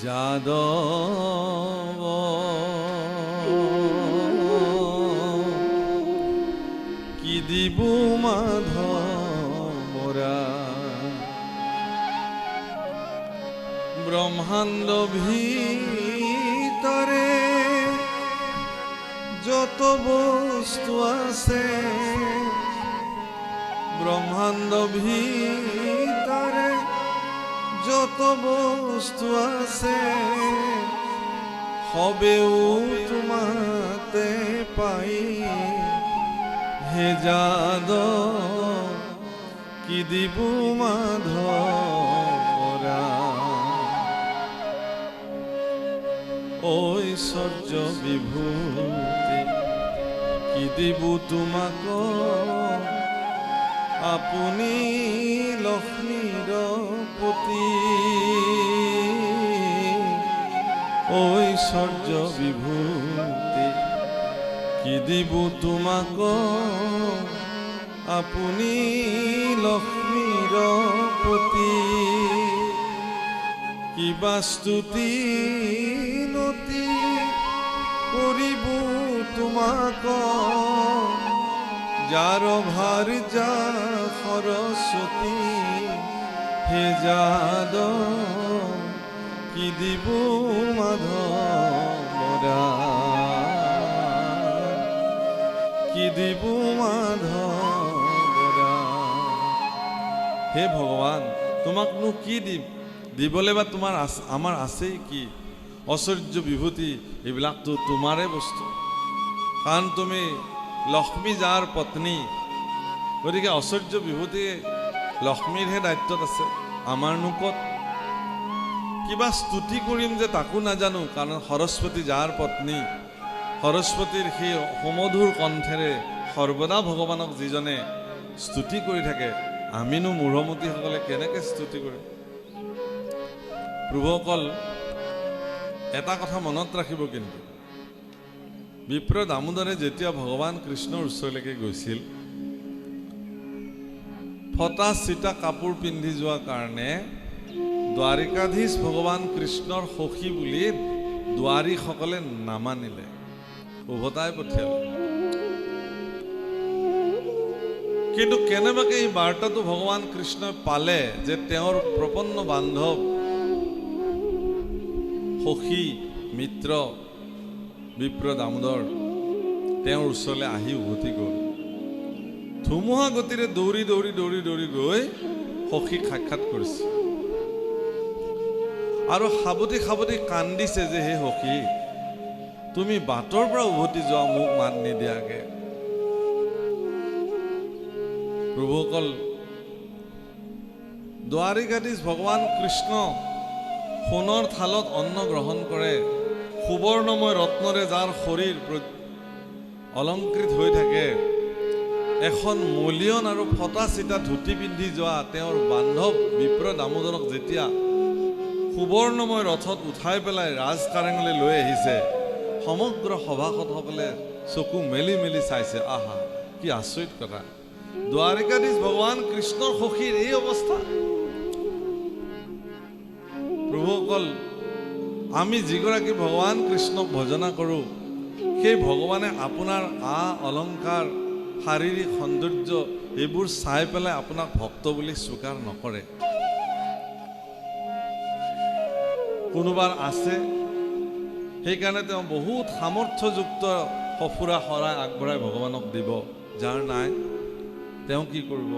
যাদৱ কি দিবু মাধৱৰা ব্ৰহ্মাণ্ড ভিতৰে যত বস্তু আছে ব্ৰহ্মাণ্ড ভিতৰে যত বস্তু আছে হবেও তোমাতে পাই হে যাদৱ কি দিবু মাধৱৰা ঐশ্বৰ্য বিভূতি কি দিবু তোমাক আপুনি লক্ষ্মীৰ পতি ঐশ্বৰ্য বিভূতি কি দিবু তোমাক আপুনি লক্ষ্মীৰ পতি কিবা স্তুতি নতি কৰিবু তোমাক যাৰ ভাৰ যা সৰস্বতী হে যাদৱ কি দিবু মাধৱৰা কি দিবু মাধৱৰা হে ভগৱান তোমাকনো কি দিম দিবলৈ বা তোমাৰ আমাৰ আছেই কি ঐশ্বৰ্য বিভূতি এইবিলাকতো তোমাৰে বস্তু কাৰণ তুমি লক্ষ্মী যাৰ পত্নী গতিকে ঐশ্বৰ্য বিভূতি লক্ষ্মীৰহে দায়িত্বত আছে আমাৰনো ক'ত কিবা স্তুতি কৰিম যে তাকো নাজানো কাৰণ সৰস্বতী যাৰ পত্নী সৰস্বতীৰ সেই সমধুৰ কণ্ঠেৰে সৰ্বদা ভগৱানক যিজনে স্তুতি কৰি থাকে আমিনো মূঢ়মতীসকলে কেনেকৈ স্তুতি কৰিম প্ৰভুসকল এটা কথা মনত ৰাখিব কিন্তু বিপ্ৰ দামোদৰে যেতিয়া ভগৱান কৃষ্ণৰ ওচৰলৈকে গৈছিল ফটা চিটা কাপোৰ পিন্ধি যোৱাৰ কাৰণে দ্বাৰিকাধীশ ভগৱান কৃষ্ণৰ সখী বুলি দ্বাৰীসকলে নামানিলে উভতাই পঠিয়ালে কিন্তু কেনেবাকে এই বাৰ্তাটো ভগৱান কৃষ্ণই পালে যে তেওঁৰ প্ৰপন্ন বান্ধৱ সখী মিত্ৰ বিপ্ৰ দামোদৰ তেওঁৰ ওচৰলৈ আহি উভতি গ'ল ধুমুহা গতিৰে দৌৰি দৌৰি দৌৰি দৌৰি গৈ সখীক সাক্ষাৎ কৰিছে আৰু সাৱতি সাৱতি কান্দিছে যে হে সখী তুমি বাটৰ পৰা উভতি যোৱা মোক মাত নিদিয়াকে প্ৰভুসকল দ্বাৰিকাধীশ ভগৱান কৃষ্ণ সোণৰ থালত অন্ন গ্ৰহণ কৰে সুবৰ্ণময় ৰত্নৰে যাৰ শৰীৰ অলংকৃত হৈ থাকে এখন মলিয়ন আৰু ফটা চিটা ধুতি পিন্ধি যোৱা তেওঁৰ বান্ধৱ বিপ্ৰ দামোদৰক যেতিয়া সুবৰ্ণময় ৰথত উঠাই পেলাই ৰাজকাৰেঙলৈ লৈ আহিছে সমগ্ৰ সভাসদসকলে চকু মেলি মেলি চাইছে আহা কি আচৰিত কথা দ্বাৰিকাধীশ ভগৱান কৃষ্ণৰ সখীৰ এই অৱস্থা প্ৰভুসকল আমি যিগৰাকী ভগৱান কৃষ্ণক ভজনা কৰোঁ সেই ভগৱানে আপোনাৰ অলংকাৰ শাৰীৰিক সৌন্দৰ্য এইবোৰ চাই পেলাই আপোনাক ভক্ত বুলি স্বীকাৰ নকৰে কোনোবাৰ আছে সেইকাৰণে তেওঁ বহুত সামৰ্থ্যযুক্ত সফুৰা শৰাই আগবঢ়াই ভগৱানক দিব যাৰ নাই তেওঁ কি কৰিব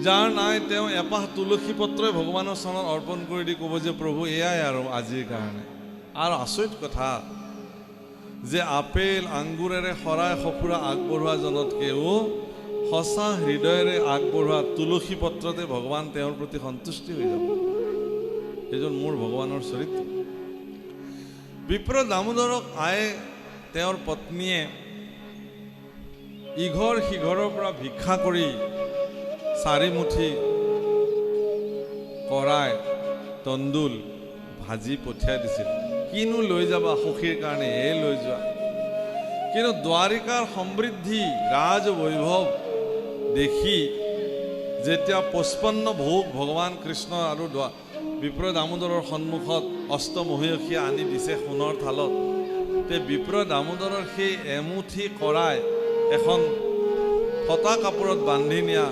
যাৰ নাই তেওঁ এপাহ তুলসী পত্ৰই ভগৱানৰ চৰণত অৰ্পণ কৰি দি ক'ব যে প্ৰভু এয়াই আৰু আজিৰ কাৰণে আৰু আচৰিত কথা যে আপেল আঙ্গুৰেৰে শৰাই সফুৰা আগবঢ়োৱা জনতকৈও সঁচা হৃদয়েৰে আগবঢ়োৱা তুলসী পত্ৰতে ভগৱান তেওঁৰ প্ৰতি সন্তুষ্টি হৈ যাব এইজন মোৰ ভগৱানৰ চৰিত্ৰ বিপ্ৰ দামোদৰক আয়ে তেওঁৰ পত্নীয়ে ইঘৰ সিঘৰৰ পৰা ভিক্ষা কৰি চাৰিমুঠি কৰাই তন্দুল ভাজি পঠিয়াই দিছিল কিনো লৈ যাবা সখীৰ কাৰণে লৈ যোৱা কিন্তু দ্বাৰিকাৰ সমৃদ্ধি ৰাজ বৈভৱ দেখি যেতিয়া 55 ভোগ ভগৱান কৃষ্ণ আৰু বিপ্ৰ দামোদৰৰ সন্মুখত অষ্টমহিষীয়ে আনি দিছে সোণৰ থালত। তে বিপ্ৰ দামোদৰৰ সেই এমুঠি কৰাই এখন ফটা কাপোৰত বান্ধি নিয়া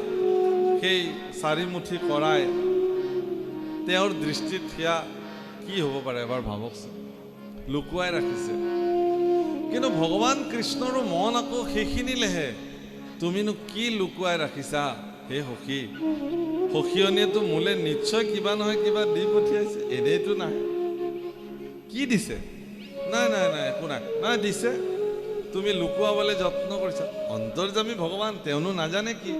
সেই চাৰিমুঠি কৰাই তেওঁৰ দৃষ্টিত সেয়া কি হ'ব পাৰে এবাৰ ভাবকচোন, লুকুৱাই ৰাখিছে। কিন্তু ভগৱান কৃষ্ণৰো মন আকৌ সেইখিনিলেহে, তুমিনো কি লুকুৱাই ৰাখিছা হে সখী? সখীয়নীয়েতো মোলে নিশ্চয় কিবা নহয় কিবা দি পঠিয়াইছে, এনেইতো নাই। কি দিছে? নাই নাই নাই একো নাই। নাই দিছে, তুমি লুকুৱাবলৈ যত্ন কৰিছা। অন্তৰ্যামী ভগৱান, তেওঁনো নাজানে কি?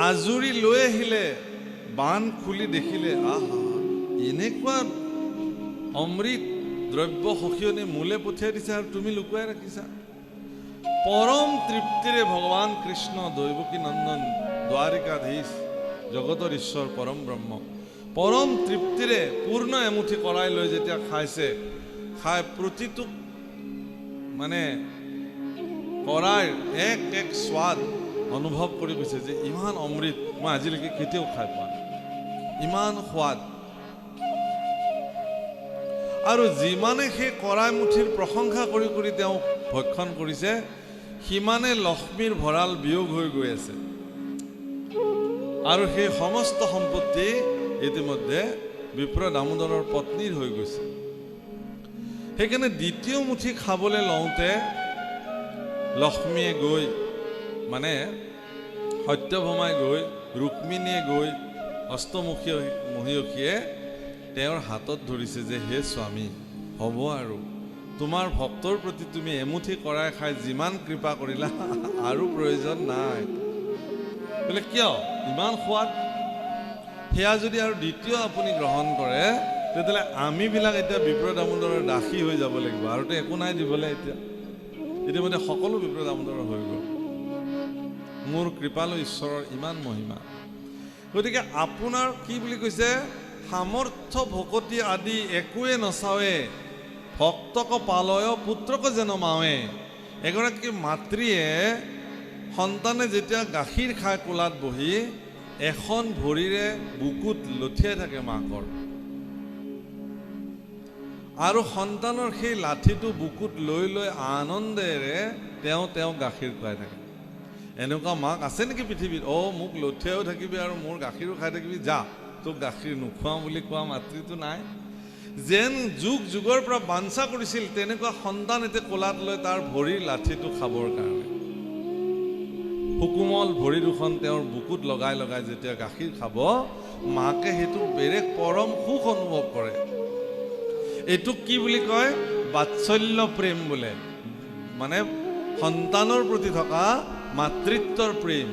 আজুৰি লৈ আহিলে, বান খুলি দেখিলে, আহা এনেকুৱা অমৃত দ্ৰব্য সখীয়নী মোলে পঠিয়াই দিছে আৰু তুমি লুকুৱাই ৰাখিছা। পৰম তৃপ্তিৰে ভগৱান কৃষ্ণ দৈৱকী নন্দন দ্বাৰিকাধীশ জগতৰ ঈশ্বৰ পৰম ব্ৰহ্ম পৰম তৃপ্তিৰে পূৰ্ণ এমুঠি কৰাই লৈ যেতিয়া খাইছে, খাই প্ৰতিটো মানে কৰাই এক এক স্বাদ অনুভৱ কৰি কৈছে যে ইমান অমৃত মই আজিলৈকে কেতিয়াও খাই পোৱা নাই, ইমান সোৱাদ। আৰু যিমানে সেই কৰাই মুঠিৰ প্ৰশংসা কৰি কৰি তেওঁ ভক্ষণ কৰিছে, সিমানে লক্ষ্মীৰ ভঁৰাল বিয়োগ হৈ গৈ আছে। আৰু সেই সমস্ত সম্পত্তি ইতিমধ্যে বিপ্ৰ দামোদৰৰ পত্নীৰ হৈ গৈছে। সেইকাৰণে দ্বিতীয় মুঠি খাবলৈ লওঁতে লক্ষ্মীয়ে গৈ মানে সত্যভামাই গৈ, ৰুক্মিণীয়ে গৈ, অষ্টমহিষীয়ে তেওঁৰ হাতত ধৰিছে যে হে স্বামী, হ'ব আৰু তোমাৰ ভক্তৰ প্ৰতি তুমি এমুঠি কৰাই খাই যিমান কৃপা কৰিলা আৰু প্ৰয়োজন নাই। বোলে কিয় ইমান সোৱাদ? সেয়া যদি আৰু দ্বিতীয় আপুনি গ্ৰহণ কৰে, তেতিয়াহ'লে আমিবিলাক এতিয়া বিপ্ৰ দামোদৰৰ দাসী হৈ যাব লাগিব। আৰুতো একো নাই দিবলৈ। এতিয়া ইতিমধ্যে সকলো বিপ্ৰ দামোদৰৰ হৈ গ'ল। মোৰ কৃপালু ঈশ্বৰৰ ইমান মহিমা। গতিকে আপোনাৰ কি বুলি কৈছে, সামৰ্থ্য ভকতি আদি একোৱে নচাৱে, ভক্তক পালয় পুত্ৰক যেন মাৱে। এগৰাকী মাতৃয়ে সন্তানে যেতিয়া গাখীৰ খাই কোলাত বহি এখন ভৰিৰে বুকুত লঠিয়াই থাকে মাকৰ, আৰু সন্তানৰ সেই লাঠিটো বুকুত লৈ লৈ আনন্দেৰে তেওঁ গাখীৰ খুৱাই থাকে। এনেকুৱা মাক আছে নেকি পৃথিৱীত? মোক লঠিয়াইও থাকিবি আৰু মোৰ গাখীৰো খাই থাকিবি, যা তোক গাখীৰ নোখোৱাওঁ বুলি কোৱা মাতৃটো নাই। যেন যুগ যুগৰ পৰা বাঞ্ছা কৰিছিল, তেনেকুৱা সন্তান এতিয়া কোলাত লৈ তাৰ ভৰিৰ লাঠিটো খাবৰ কাৰণে সুকোমল ভৰি দুখন তেওঁৰ বুকুত লগাই লগাই যেতিয়া গাখীৰ খাব, মাকে সেইটো বেলেগ পৰম সুখ অনুভৱ কৰে। এইটোক কি বুলি কয়? বাৎসল্য প্ৰেম বোলে। মানে সন্তানৰ প্ৰতি থকা মাতৃত্বৰ প্ৰেম।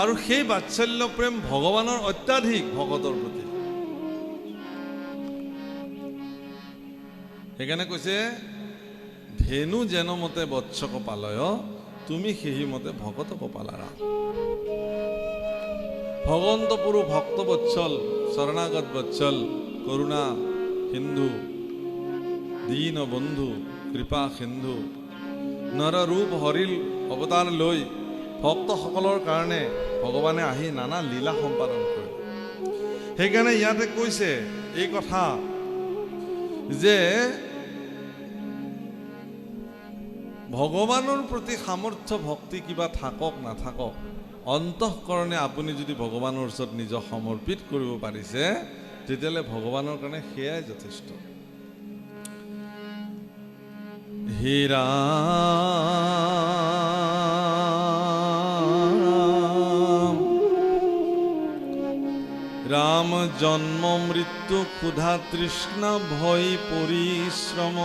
আৰু সেই বাৎসল্য প্ৰেম ভগৱানৰ অত্যাধিক ভকতৰ প্ৰতি। সেইকাৰণে কৈছে ধেনু যেন মতে বৎসক পালয়, তুমি সেই মতে ভকতক পালাৰা। ভগৱন্ত পুৰু ভক্ত বৎসল, শৰণাগত বৎসল, কৰুণা সিন্ধু, দীন বন্ধু, কৃপা সিন্ধু, নৰ ৰূপ হৰিল অৱতাৰ লৈ ভক্তসকলৰ কাৰণে ভগৱানে আহি নানা লীলা সম্পাদন কৰে। সেইকাৰণে ইয়াতে কৈছে এই কথা যে ভগৱানৰ প্ৰতি সামৰ্থ্য ভক্তি কিবা থাকক নাথাকক, অন্তঃকৰণে আপুনি যদি ভগৱানৰ ওচৰত নিজক সমৰ্পিত কৰিব পাৰিছে, তেতিয়াহ'লে ভগৱানৰ কাৰণে সেয়াই যথেষ্ট। হে ৰাম, রাম জন্ম মৃত্যু ক্ষুধা তৃষ্ণা ভয় পরিশ্রম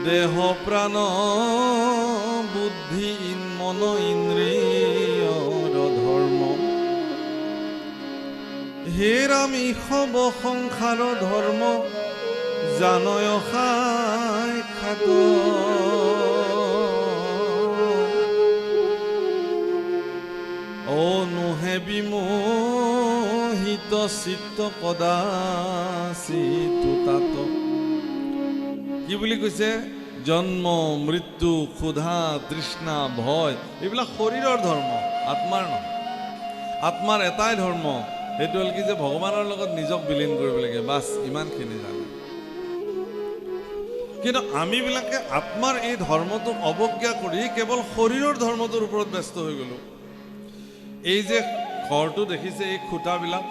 দেহ প্রাণ বুদ্ধি মন ইন্দ্রিয়র ধর্ম। হে রাম ইহব সংসার ধর্ম জানয় খাত নোহে বিমোহিত চিত্ত কদাচিত তাত। কি বুলি কৈছে? জন্ম মৃত্যু ক্ষুধা তৃষ্ণা ভয় এইবিলাক শৰীৰৰ ধৰ্ম, আত্মাৰ নহয়। আত্মাৰ এটাই ধৰ্ম, সেইটো হ'ল কি যে ভগৱানৰ লগত নিজক বিলীন কৰিব লাগে, বাছ ইমানখিনি জানে। কিন্তু আমিবিলাকে আত্মাৰ এই ধৰ্মটোক অৱজ্ঞা কৰি কেৱল শৰীৰৰ ধৰ্মটোৰ ওপৰত ব্যস্ত হৈ গ'লো। এই যে ঘৰটো দেখিছে, এই খুঁটাবিলাক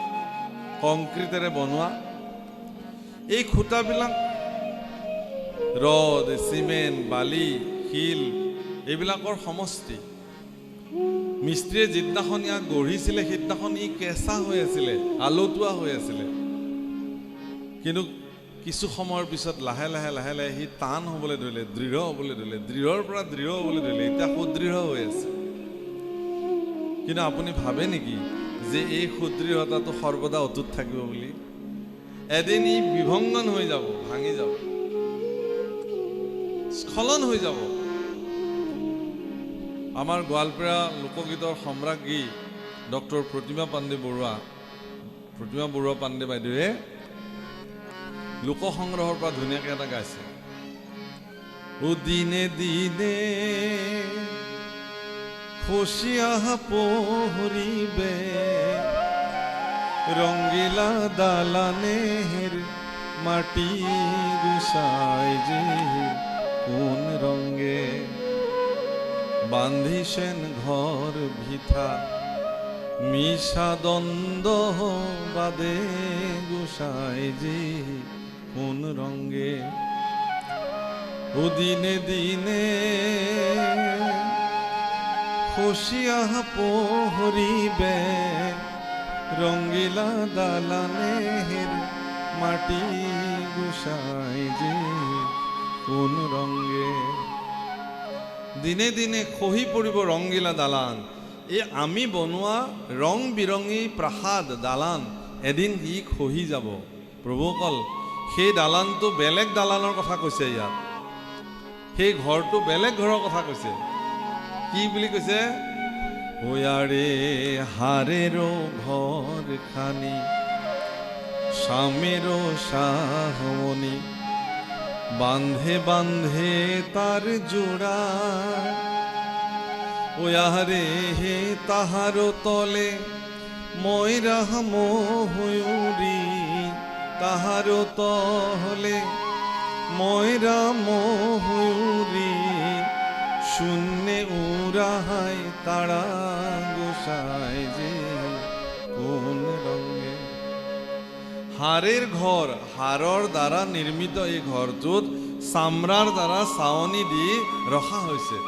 কংক্ৰিটেৰে বনোৱা, এই খুঁটাবিলাক ৰদ, চিমেণ্ট, বালি, শিল এইবিলাকৰ সমষ্টি। মিস্ত্ৰীয়ে যিদিনাখন ইয়াক গঢ়িছিলে সেইদিনাখন ই কেঁচা হৈ আছিলে, আলতুৱা হৈ আছিলে। কিন্তু কিছু সময়ৰ পিছত লাহে লাহে লাহে লাহে সি টান হ'বলৈ ধৰিলে, দৃঢ় হ'বলৈ ধৰিলে, দৃঢ়ৰ পৰা দৃঢ় হ'বলৈ ধৰিলে, এতিয়া সুদৃঢ় হৈ আছে। কিন্তু আপুনি ভাবে নেকি যে এই সুদৃঢ়তাটো সৰ্বদা অটুট থাকিব বুলি? এদিন ই বিভংগন হৈ যাব, ভাঙি যাব, স্খলন হৈ যাব। আমাৰ গোৱালপাৰা লোকগীতৰ সম্ৰাজ্ঞী ডক্টৰ প্ৰতিমা বৰুৱা পাণ্ডে বাইদেৱে লোক সংগ্ৰহৰ পৰা ধুনীয়াকৈ এটা গাইছে। ও দিনে দিনে খসিয়া পহরিবে রঙ্গিলা দালানের মাটি গুছায় যে কোন রঙে বান্ধিছেন ঘর ভিথা মিশা দ্বন্দ্ব বাদে গুছায় যে কোন রঙে। ও দিনে দিনে খসিয়া পহরিবে রঙ্গিলা দালানের মাটি গুছায় যে কোন রঙে। দিনে দিনে খহি পৰিব ৰংগিলা দালান, এই আমি বনোৱা ৰং বিৰঙী প্ৰাসাদ দালান এদিন ই খহি যাব। প্ৰভুসকল, সেই দালানটো বেলেগ দালানৰ কথা কৈছে ইয়াত, সেই ঘৰটো বেলেগ ঘৰৰ কথা কৈছে। কি বুলি কৈছে? ওয়ারে হারেরো ঘর খানি স্বামীরো সাহমনি বান্ধে বান্ধে তার জোড়া। ওয়ারে হে তাহারো তলে ময়রা ময়ূরী, তাহারো তলে ময়রা ময়ূরী শূন্যে উড়াহায় তারা গোসায় যে কোন রঙে। হাড়ের ঘর, হাড়ৰ দ্বাৰা নিৰ্মিত এই ঘৰটোত চামৰাৰ দ্বাৰা চাৱনি দি ৰখা হৈছে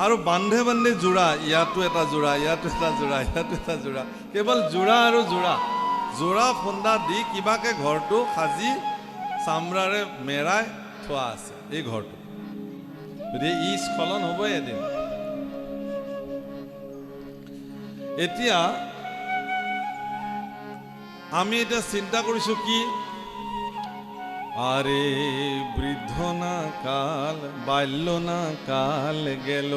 আৰু বান্ধে বান্ধে জোৰা, ইয়াতো এটা জোৰা, ইয়াতো এটা জোৰা, ইয়াতো এটা জোৰা, কেৱল জোৰা আৰু জোৰা, জোৰা ফন্দা দি কিবাকে ঘৰটো সাজি চামৰাৰে মেৰাই থোৱা আছে এই ঘৰটো। গতিকে ই স্খলন হ'বই এদিন। এতিয়া আমি এতিয়া চিন্তা কৰিছো কি, আরে বৃদ্ধ না কাল বাল্য না কাল গেল,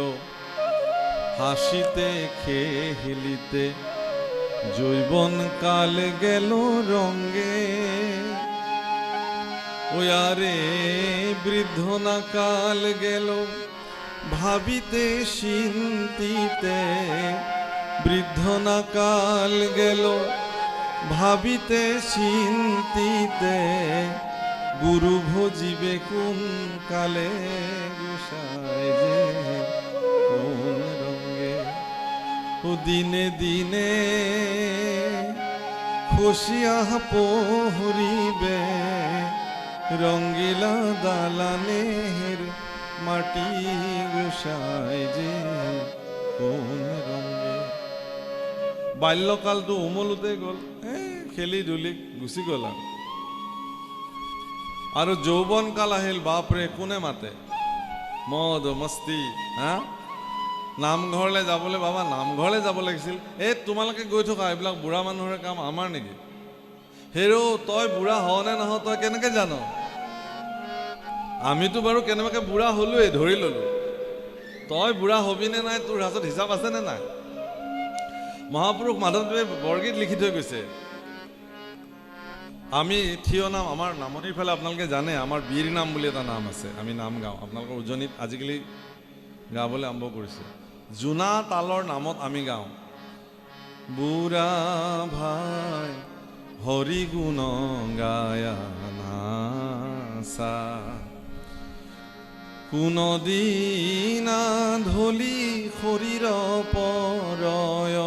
হাসিতে খেলিতে যৌবন কাল গেল রঙ্গে। ওয়ারে বৃদ্ধ না কাল গেল ভাবিতে চিন্তিতে, বৃদ্ধ না কাল গেল ভাবিতে চিন্তিতে, গুরু ভজিবে কোন কালে গোসায় যে কোন রঙে। ও দিনে দিনে খসিয়া পহরিবে রঙ্গিলা দালানের মাটি গোসায় যে কোন রঙে। বাল্যকালটো উমলোতে গ'ল, খেলি ধুলি গুচি গ'ল আৰু যৌৱন কাল আহিল, বাপৰে কোনে মাতে, মদ মস্তি। নামঘৰলৈ যাবলৈ, বাবা নামঘৰলৈ যাব লাগিছিল, এই তোমালোকে গৈ থকা এইবিলাক বুঢ়া মানুহৰে কাম, আমাৰ নেকি? হেৰৌ তই বুঢ়া হ নে নহ তই কেনেকৈ জান? আমিতো বাৰু কেনেবাকৈ বুঢ়া হ'লোৱেই, ধৰি ল'লো। তই বুঢ়া হবি নে নাই তোৰ হাতত হিচাপ আছে নে নাই? মহাপুৰুষ মাধৱদেৱে বৰগীত লিখি থৈ গৈছে। আমি থিয় নাম, আমাৰ নামনিৰ ফালে আপোনালোকে জানে আমাৰ বীৰ নাম বুলি এটা নাম আছে, আমি নাম গাওঁ। আপোনালোকৰ উজনিত আজিকালি গাবলৈ আৰম্ভ কৰিছে। জোনা তালৰ নামত আমি গাওঁ। বুঢ়া ভাই হৰি গুণ গায়া নাচা কোনদিনা ধলি শৰীৰ পৰয়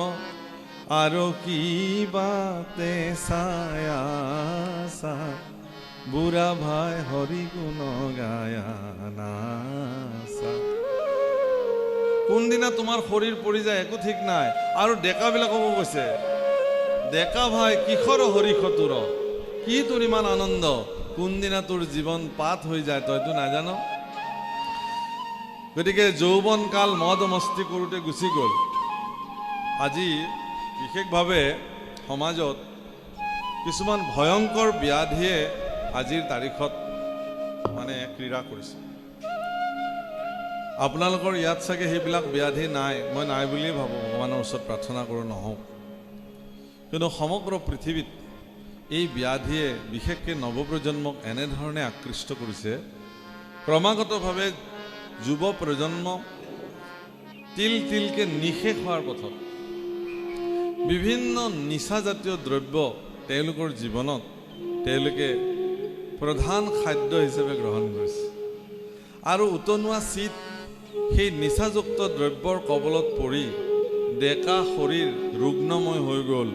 আৰু কিবাতে ছায়া বুঢ়া ভাই হৰি গুণ গায়া নাচা। কোনদিনা তোমাৰ শৰীৰ পৰি যায় একো ঠিক নাই। আৰু ডেকাবিলাককো কৈছে, ডেকা ভাই কিশোৰ হৰিষতুৰ, কি তোৰ ইমান আনন্দ, কোনদিনা তোৰ জীৱন পাত হৈ যায় তইতো নাজান। গতিকে যৌৱন কাল মদ মস্তি কৰোঁতে গুচি গ'ল। আজি বিশেষভাৱে সমাজত কিছুমান ভয়ংকৰ ব্যাধিয়ে আজিৰ তাৰিখত মানে ক্ৰীড়া কৰিছে। আপোনালোকৰ ইয়াত চাগে সেইবিলাক ব্যাধি নাই, মই নাই বুলিয়ে ভাবোঁ, ভগৱানৰ ওচৰত প্ৰাৰ্থনা কৰোঁ নহওক। কিন্তু সমগ্ৰ পৃথিৱীত এই ব্যাধিয়ে বিশেষকৈ নৱপ্ৰজন্মক এনেধৰণে আকৃষ্ট কৰিছে, ক্ৰমাগতভাৱে যুৱ প্ৰজন্ম তিল তিলকৈ নিশেষ হোৱাৰ পথত। বিভিন্ন নিচাজাতীয় দ্ৰব্য তেওঁলোকৰ জীৱনত তেওঁলোকে প্ৰধান খাদ্য হিচাপে গ্ৰহণ কৰিছে। আৰু উতনুৱা চিত সেই নিচাযুক্ত দ্ৰব্যৰ কবলত পৰি ডেকা শৰীৰ ৰুগ্নময় হৈ গ'ল।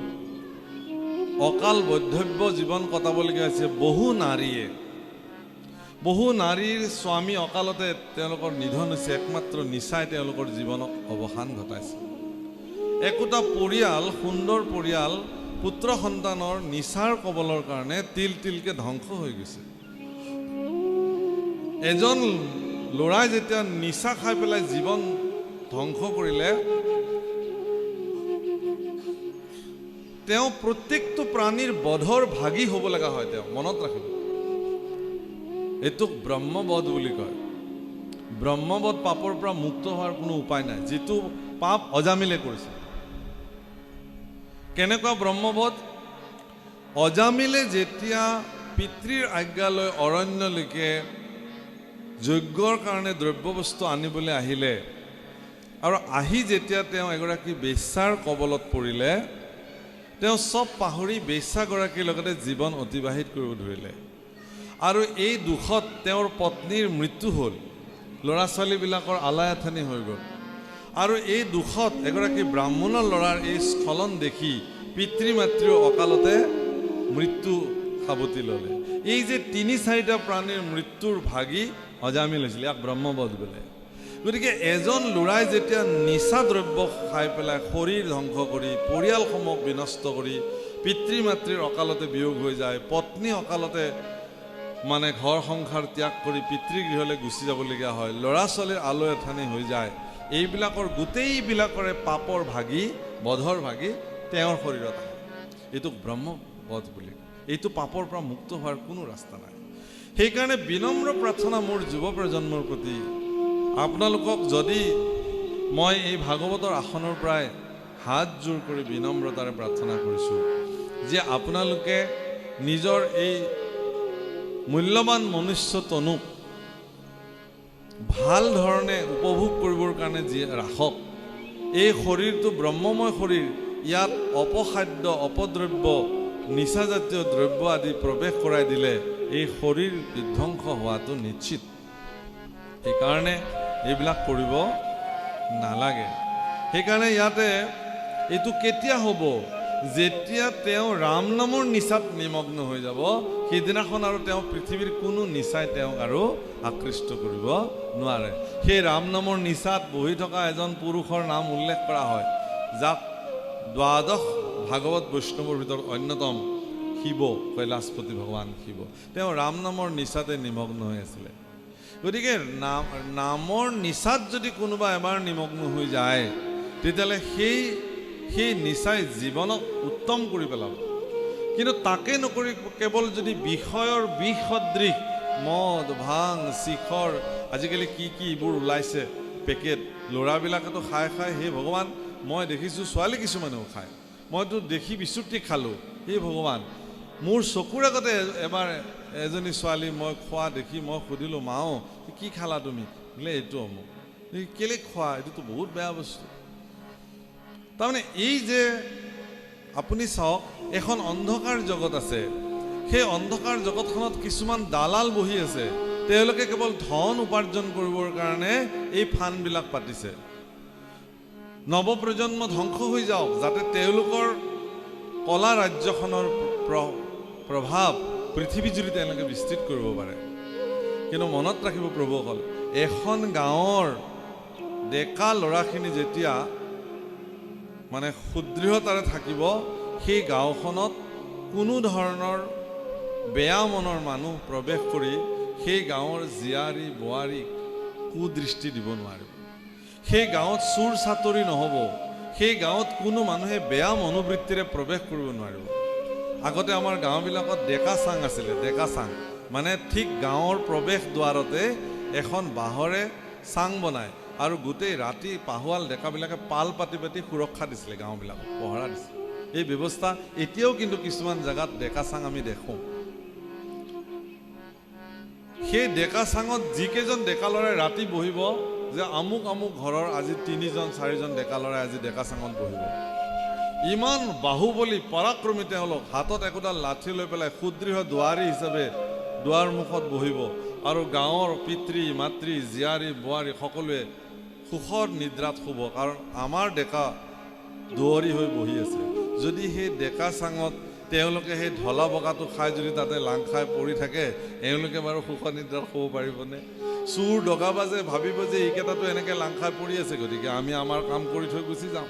অকাল বৈধব্য জীৱন কটাবলগীয়া হৈছে বহু নাৰীৰ স্বামী অকালতে তেওঁলোকৰ নিধন হৈছে। একমাত্ৰ নিচাই তেওঁলোকৰ জীৱনক অৱসান ঘটাইছে। একোটা পৰিয়াল, সুন্দৰ পৰিয়াল, পুত্ৰ সন্তানৰ নিচাৰ কবলৰ কাৰণে তিল তিলকৈ ধ্বংস হৈ গৈছে। এজন ল'ৰাই যেতিয়া নিচা খাই পেলাই জীৱন ধ্বংস কৰিলে, তেওঁ প্ৰত্যেকটো প্ৰাণীৰ বধৰ ভাগী হ'ব লগা হয়। তেওঁ মনত ৰাখিব, এইটোক ব্ৰহ্মবধ বুলি কয়। ব্ৰহ্মবধ পাপৰ পৰা মুক্ত হোৱাৰ কোনো উপায় নাই, যিটো পাপ অজামিলে কৰিছে। কেনেকুৱা ব্ৰহ্মবধ? অজামিলে যেতিয়া পিতৃৰ আজ্ঞা লৈ অৰণ্যলৈকে যজ্ঞৰ কাৰণে দ্ৰব্যবস্তু আনিবলৈ আহিলে, আৰু আহি যেতিয়া তেওঁ এগৰাকী বেশ্যাৰ কবলত পৰিলে, তেওঁ চব পাহৰি বেশ্যাগৰাকীৰ লগতে জীৱন অতিবাহিত কৰিব ধৰিলে। আৰু এই দুখত তেওঁৰ পত্নীৰ মৃত্যু হ'ল, ল'ৰা ছোৱালীবিলাকৰ আলাই আথানি হৈ গ'ল। আৰু এই দুখত এগৰাকী ব্ৰাহ্মণৰ ল'ৰাৰ এই স্খলন দেখি পিতৃ মাতৃও অকালতে মৃত্যু সাৱটি ল'লে। এই যে ৩-৪টা প্ৰাণীৰ মৃত্যুৰ ভাগী অজামিল হৈছিল, ইয়াক ব্ৰহ্মবধ বোলে। গতিকে এজন ল'ৰাই যেতিয়া নিচা দ্ৰব্য খাই পেলাই শৰীৰ ধ্বংস কৰি, পৰিয়ালসমূহক বিনষ্ট কৰি, পিতৃ মাতৃৰ অকালতে বিয়োগ হৈ যায়, পত্নী অকালতে মানে ঘৰ সংসাৰ ত্যাগ কৰি পিতৃগৃহলৈ গুচি যাবলগীয়া হয়, ল'ৰা ছোৱালীৰ আলৈ আথানি হৈ যায়, এইবিলাকৰ গোটেইবিলাকৰে পাপৰ ভাগী, বধৰ ভাগী তেওঁৰ শৰীৰত আহে। এইটোক ব্ৰহ্মবধ বুলি। এইটো পাপৰ পৰা মুক্ত হোৱাৰ কোনো ৰাস্তা নাই। সেইকাৰণে বিনম্ৰ প্ৰাৰ্থনা মোৰ যুৱ প্ৰজন্মৰ প্ৰতি, আপোনালোকক যদি মই এই ভাগৱতৰ আসনৰ পৰাই হাত জোৰ কৰি বিনম্ৰতাৰে প্ৰাৰ্থনা কৰিছোঁ যে আপোনালোকে নিজৰ এই মূল্যৱান মনুষ্য তনুক ভাল ধৰণে উপভোগ কৰিবৰ কাৰণে যি ৰাখক। এই শৰীৰটো ব্ৰহ্মময় শৰীৰ, ইয়াত অপখাদ্য, অপদ্ৰব্য, নিচাজাতীয় দ্ৰব্য আদি প্ৰৱেশ কৰাই দিলে এই শৰীৰ বিধ্বংস হোৱাটো নিশ্চিত। সেইকাৰণে এইবিলাক কৰিব নালাগে। সেইকাৰণে ইয়াতে এইটো কেতিয়া হ'ব? যেতিয়া তেওঁ ৰাম নামৰ নিচাত নিমগ্ন হৈ যাব, সেইদিনাখন আৰু তেওঁ পৃথিৱীৰ কোনো নিচাই তেওঁক আৰু আকৃষ্ট কৰিব নোৱাৰে। সেই ৰাম নামৰ নিচাত বহি থকা এজন পুৰুষৰ নাম উল্লেখ কৰা হয়, যাক দ্বাদশ ভাগৱত বৈষ্ণৱৰ ভিতৰত অন্যতম শিৱ, কৈলাশপতি ভগৱান শিৱ। তেওঁ ৰাম নামৰ নিচাতে নিমগ্ন হৈ আছিলে। গতিকে নামৰ নিচাত যদি কোনোবা এবাৰ নিমগ্ন হৈ যায়, তেতিয়াহ'লে সেই নিচাই জীৱনক উত্তম কৰি পেলাব। কিন্তু তাকে নকৰি কেৱল যদি বিষয়ৰ বিষ সদৃশ মদ, ভাং, শিখৰ, আজিকালি কি এইবোৰ ওলাইছে পেকেট, ল'ৰাবিলাকেতো খাই সেই ভগৱান, মই দেখিছোঁ ছোৱালী কিছুমানেও খায়, মইতো দেখি বিচুতি খালোঁ। সেই ভগৱান, মোৰ চকুৰ আগতে এবাৰ এজনী ছোৱালী মই খোৱা দেখি মই সুধিলোঁ, মাও কি খালা তুমি? বোলে এইটো অমুক। কেলে খোৱা? এইটোতো বহুত বেয়া বস্তু। তাৰমানে এই যে আপুনি চাওক, এখন অন্ধকাৰ জগত আছে। সেই অন্ধকাৰ জগতখনত কিছুমান দালাল বহি আছে। তেওঁলোকে কেৱল ধন উপাৰ্জন কৰিবৰ কাৰণে এই ফাণ্ডবিলাক পাতিছে। নৱপ্ৰজন্ম ধ্বংস হৈ যাওক, যাতে তেওঁলোকৰ কলা ৰাজ্যখনৰ প্ৰভাৱ পৃথিৱীজুৰি তেওঁলোকে বিস্তৃত কৰিব পাৰে। কিন্তু মনত ৰাখিব প্ৰভুসকল, এখন গাঁৱৰ ডেকা ল'ৰাখিনি যেতিয়া মানে সুদৃঢ়তাৰে থাকিব, সেই গাঁওখনত কোনো ধৰণৰ বেয়া মনৰ মানুহ প্ৰৱেশ কৰি সেই গাঁৱৰ জীয়াৰী বোৱাৰীক কুদৃষ্টি দিব নোৱাৰিব। সেই গাঁৱত চুৰ চাতৰি নহ'ব। সেই গাঁৱত কোনো মানুহে বেয়া মনোবৃত্তিৰে প্ৰৱেশ কৰিব নোৱাৰিব। আগতে আমাৰ গাঁওবিলাকত ডেকা চাং আছিলে। ডেকা চাং মানে ঠিক গাঁৱৰ প্ৰৱেশ দুৱাৰতে এখন বাঁহৰে চাং বনায় আৰু গোটেই ৰাতি পাহোৱাল ডেকাবিলাকে পাল পাতি পাতি সুৰক্ষা দিছিলে, গাঁওবিলাকত পহৰা দিছিলে। এই ব্যৱস্থা এতিয়াও কিন্তু কিছুমান জেগাত ডেকা চাং আমি দেখোঁ। সেই ডেকা চাঙত যিকেইজন ডেকা ল'ৰাই ৰাতি বহিব যে আমুক আমুক ঘৰৰ আজি 3জন 4জন ডেকা ল'ৰাই আজি ডেকা চাঙত বহিব, ইমান বাহুবলী পৰাক্ৰমী তেওঁলোক, হাতত একোডাল লাঠি লৈ পেলাই সুদৃঢ় দুৱাৰী হিচাপে দুৱাৰ মুখত বহিব আৰু গাঁৱৰ পিতৃ মাতৃ জীয়াৰী বোৱাৰী সকলোৱে সুখৰ নিদ্ৰাত শুব, কাৰণ আমাৰ ডেকা দুৱৰী হৈ বহি আছে। যদি সেই ডেকা চাঙত তেওঁলোকে সেই ঢলা বগাটো খাই যদি তাতে লাং খাই পৰি থাকে, এওঁলোকে বাৰু সুখ নিদ্ৰাত শুব পাৰিবনে? চুৰ দগাবাজে ভাবিব যে এইকেইটাতো এনেকৈ লাং খাই পৰি আছে, গতিকে আমি আমাৰ কাম কৰি থৈ গুচি যাওঁ।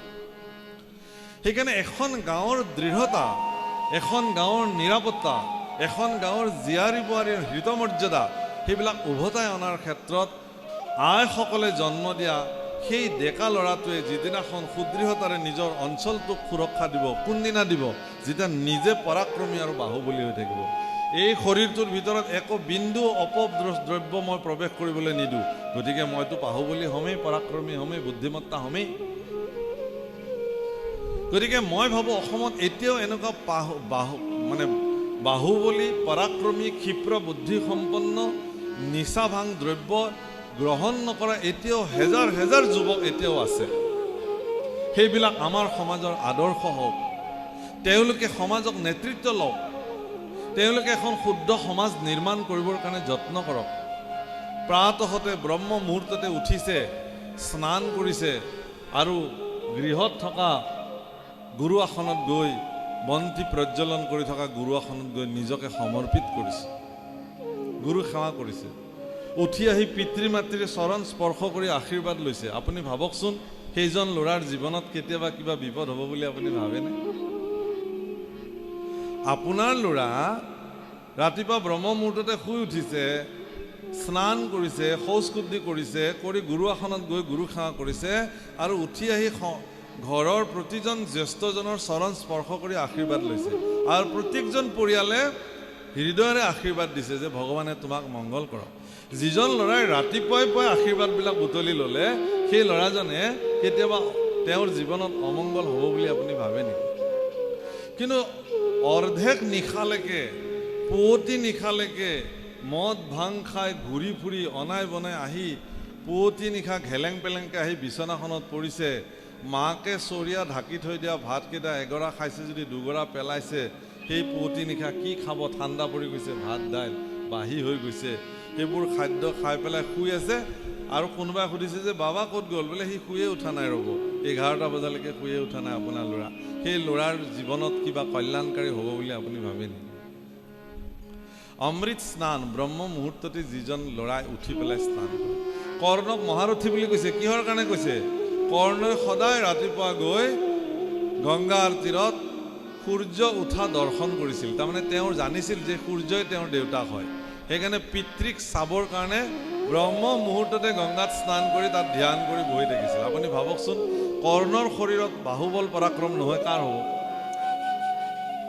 সেইকাৰণে এখন গাঁৱৰ দৃঢ়তা, এখন গাঁৱৰ নিৰাপত্তা, এখন গাঁৱৰ জীয়াৰী বোৱাৰীৰ হৃতমৰ্যাদা, সেইবিলাক উভতাই অনাৰ ক্ষেত্ৰত আইসকলে জন্ম দিয়া সেই ডেকা ল'ৰাটোৱে যিদিনাখন সুদৃঢ়তাৰে নিজৰ অঞ্চলটোক সুৰক্ষা দিব, কোনদিনা দিব? যেতিয়া নিজে পৰাক্ৰমী আৰু বাহুবলী হৈ থাকিব। এই শৰীৰটোৰ ভিতৰত একো বিন্দু অপদ্ৰব্য মই প্ৰৱেশ কৰিবলৈ নিদিওঁ, গতিকে মইতো বাহুবলী হ'মেই, পৰাক্ৰমী হ'মেই, বুদ্ধিমত্তা হ'মেই। গতিকে মই ভাবোঁ অসমত এতিয়াও এনেকুৱা বাহুবলী, পৰাক্ৰমী, ক্ষিপ্ৰ বুদ্ধিসম্পন্ন, নিচা ভাং দ্ৰব্য গ্ৰহণ নকৰা এতিয়াও হেজাৰ হেজাৰ যুৱক এতিয়াও আছে। সেইবিলাক আমাৰ সমাজৰ আদৰ্শ হওক, তেওঁলোকে সমাজক নেতৃত্ব লওক, তেওঁলোকে এখন শুদ্ধ সমাজ নিৰ্মাণ কৰিবৰ কাৰণে যত্ন কৰক। প্ৰাতঃতে ব্ৰহ্ম মুহূৰ্ততে উঠিছে, স্নান কৰিছে আৰু গৃহত থকা গুৰু আসনত গৈ বন্তি প্ৰজ্বলন কৰি থকা গুৰু আসনত গৈ নিজকে সমৰ্পিত কৰিছে, গুৰু সেৱা কৰিছে। উঠি আহি পিতৃ মাতৃৰ চৰণ স্পৰ্শ কৰি আশীৰ্বাদ লৈছে। আপুনি ভাবকচোন, সেইজন ল'ৰাৰ জীৱনত কেতিয়াবা কিবা বিপদ হ'ব বুলি আপুনি ভাবেনে? আপোনাৰ ল'ৰা ৰাতিপুৱা ব্ৰহ্ম মুহূৰ্ততে শুই উঠিছে, স্নান কৰিছে, শৌচ শুদ্ধি কৰিছে, কৰি গুৰু আসনত গৈ গুৰু সেৱা কৰিছে আৰু উঠি আহি ঘৰৰ প্ৰতিজন জ্যেষ্ঠজনৰ চৰণ স্পৰ্শ কৰি আশীৰ্বাদ লৈছে। আৰু প্ৰত্যেকজন পৰিয়ালে হৃদয়েৰে আশীৰ্বাদ দিছে যে ভগৱানে তোমাক মংগল কৰক। যিজন ল'ৰাই ৰাতিপুৱাই পুৱাই আশীৰ্বাদবিলাক বুটলি ল'লে, সেই ল'ৰাজনে কেতিয়াবা তেওঁৰ জীৱনত অমংগল হ'ব বুলি আপুনি ভাবে নেকি? কিন্তু অৰ্ধেক নিশালৈকে, পুৱতি নিশালৈকে মদ ভাং খাই ঘূৰি ফুৰি অনাই বনাই আহি পুৱতি নিশা ঘেলেং পেলেংকৈ আহি বিচনাখনত পৰিছে। মাকে চৰিয়া ঢাকি থৈ দিয়া ভাতকেইটা এগৰা খাইছে যদি দুগৰা পেলাইছে। সেই পুৱতি নিশা কি খাব? ঠাণ্ডা পৰি গৈছে, ভাত দাইল বাঢ়ি হৈ গৈছে। সেইবোৰ খাদ্য খাই পেলাই শুই আছে আৰু কোনোবাই সুধিছে যে বাবা ক'ত গ'ল? বোলে সি শুয়ে উঠা নাই, ৰ'ব 11টা বজালৈকে শুয়ে উঠা নাই আপোনাৰ ল'ৰা। সেই ল'ৰাৰ জীৱনত কিবা কল্যাণকাৰী হ'ব বুলি আপুনি ভাবে নেকি? অমৃত স্নান ব্ৰহ্ম মুহূৰ্ততে যিজন ল'ৰাই উঠি পেলাই স্নান কৰে। কৰ্ণক মহাৰথী বুলি কৈছে। কিহৰ কাৰণে কৈছে? কৰ্ণই সদায় ৰাতিপুৱা গৈ গংগাৰ তীৰত সূৰ্য উঠা দৰ্শন কৰিছিল। তাৰমানে তেওঁ জানিছিল যে সূৰ্যই তেওঁৰ দেউতাক হয়। সেইকাৰণে পিতৃক চাবৰ কাৰণে ব্ৰহ্ম মুহূৰ্ততে গংগাত স্নান কৰি তাত ধ্যান কৰি বহি থাকিছিল। আপুনি ভাবকচোন, কৰ্ণৰ শৰীৰত বাহুবল পৰাক্ৰম নহয়, কাৰ হ'ব?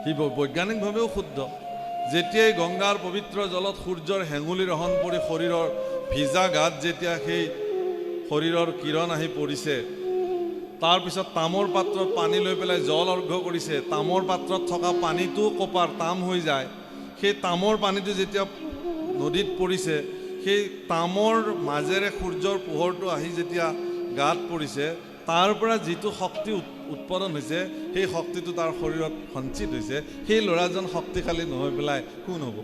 সি বৈজ্ঞানিকভাৱেও শুদ্ধ। যেতিয়াই গংগাৰ পবিত্ৰ জলত সূৰ্যৰ হেঙুলি ৰহণ পৰি শৰীৰৰ ভিজা গাত যেতিয়া সেই শৰীৰৰ কিৰণ আহি পৰিছে, তাৰপিছত তামৰ পাত্ৰত পানী লৈ পেলাই জল অৰ্ঘ্য কৰিছে। তামৰ পাত্ৰত থকা পানীটো কপাৰ তাম হৈ যায়। সেই তামৰ পানীটো যেতিয়া নদীত পৰিছে, সেই তামৰ মাজেৰে সূৰ্যৰ পোহৰটো আহি যেতিয়া গাত পৰিছে, তাৰ পৰা যিটো শক্তি উৎপাদন হৈছে সেই শক্তিটো তাৰ শৰীৰত সঞ্চিত হৈছে, সেই ল'ৰাজন শক্তিশালী নহৈ পেলাই কোন হ'ব?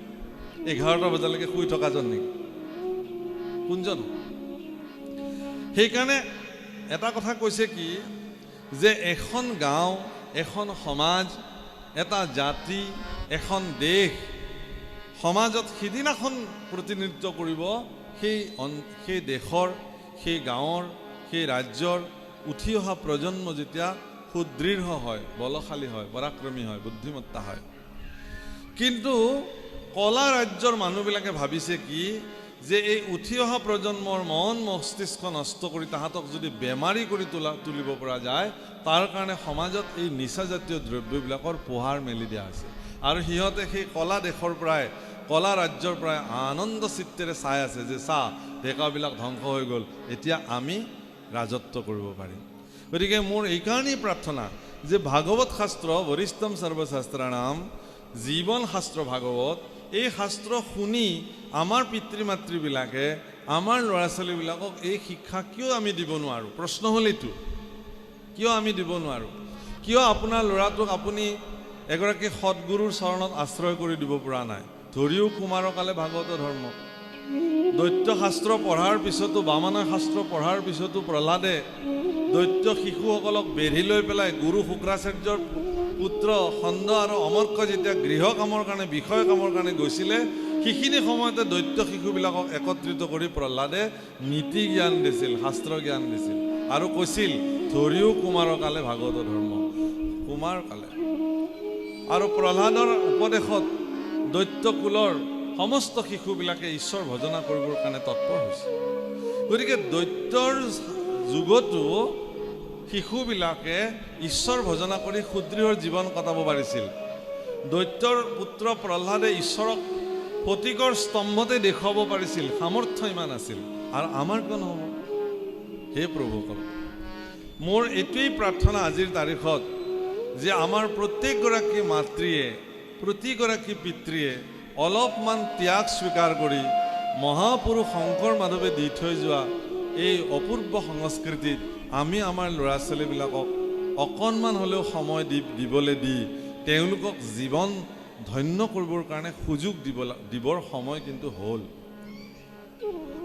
11টা বজালৈকে শুই থকাজন নেকি? কোনজন? সেইকাৰণে এটা কথা কৈছে কি, যে এখন গাঁও, এখন সমাজ, এটা জাতি, এখন দেশ, সমাজত সিদিনাখন প্ৰতিনিধিত্ব কৰিব সেই দেশৰ, সেই গাঁৱৰ, সেই ৰাজ্যৰ উঠি অহা প্ৰজন্ম যেতিয়া সুদৃঢ় হয়, বলশালী হয়, পৰাক্ৰমী হয়, বুদ্ধিমত্তা হয়। কিন্তু কলা ৰাজ্যৰ মানুহবিলাকে ভাবিছে কি, যে এই উঠি অহা প্ৰজন্মৰ মন মস্তিষ্ক নষ্ট কৰি তাহাঁতক যদি বেমাৰী কৰি তুলিব পৰা যায়, তাৰ কাৰণে সমাজত এই নিচাজাতীয় দ্ৰব্যবিলাকৰ পোহাৰ মেলি দিয়া হৈছে। আৰু সিহঁতে সেই কলা দেশৰ পৰাই, কলা ৰাজ্যৰ পৰাই আনন্দ চিত্তেৰে চাই আছে যে চা, ডেকাবিলাক ধ্বংস হৈ গ'ল, এতিয়া আমি ৰাজত্ব কৰিব পাৰিম। গতিকে মোৰ এইকাৰণেই প্ৰাৰ্থনা যে ভাগৱত শাস্ত্ৰ, বৰিষ্ঠম সৰ্বশাস্ত্ৰাণাম, জীৱন শাস্ত্ৰ ভাগৱত, এই শাস্ত্ৰ শুনি আমাৰ পিতৃ মাতৃবিলাকে, আমাৰ ল'ৰা ছোৱালীবিলাকক এই শিক্ষা কিয় আমি দিব নোৱাৰোঁ? প্ৰশ্ন হ'ল এইটো, কিয় আমি দিব নোৱাৰোঁ? কিয় আপোনাৰ ল'ৰাটোক আপুনি এগৰাকী সৎগুৰুৰ চৰণত আশ্ৰয় কৰি দিব পৰা নাই? ধৰিও কুমাৰকালে ভাগৱত ধৰ্ম, দৈত্য শাস্ত্ৰ পঢ়াৰ পিছতো, বামনা শাস্ত্ৰ পঢ়াৰ পিছতো প্ৰহ্লাদে দৈত্য শিশুসকলক বেঢ়ি লৈ পেলাই গুৰু শুক্ৰাচাৰ্যৰ পুত্ৰ খণ্ড আৰু অমৰ্ক যেতিয়া গৃহ কামৰ কাৰণে, বিষয় কামৰ কাৰণে গৈছিলে, সেইখিনি সময়তে দৈত্য শিশুবিলাকক একত্ৰিত কৰি প্ৰহ্লাদে নীতি জ্ঞান দিছিল, শাস্ত্ৰ জ্ঞান দিছিল আৰু কৈছিল ধৰিও কুমাৰকালে ভাগৱত ধৰ্ম, কুমাৰ কালে। আৰু প্ৰহ্লাদৰ উপদেশত দৈত্য কুলৰ সমস্ত শিশুবিলাকে ঈশ্বৰ ভজনা কৰিবৰ কাৰণে তৎপৰ হৈছে। গতিকে দৈত্যৰ যুগতো শিশুবিলাকে ঈশ্বৰ ভজনা কৰি সুদৃঢ় জীৱন কটাব পাৰিছিল। দৈত্যৰ পুত্ৰ প্ৰহ্লাদে ঈশ্বৰক প্ৰতীকৰ স্তম্ভতে দেখুৱাব পাৰিছিল, সামৰ্থ্য ইমান আছিল। আৰু আমাৰ কিয় নহ'ব? হে প্ৰভুসকল, মোৰ এইটোৱেই প্ৰাৰ্থনা আজিৰ তাৰিখত, যে আমাৰ প্ৰত্যেকগৰাকী মাতৃয়ে, প্ৰতিগৰাকী পিতৃয়ে অলপমান ত্যাগ স্বীকাৰ কৰি মহাপুৰুষ শংকৰ মাধৱে দি থৈ যোৱা এই অপূৰ্ব সংস্কৃতিত আমি আমাৰ ল'ৰা ছোৱালীবিলাকক অকণমান হ'লেও সময় দিবলৈ দি তেওঁলোকক জীৱন ধন্য কৰিবৰ কাৰণে সুযোগ দিবৰ সময় কিন্তু হ'ল।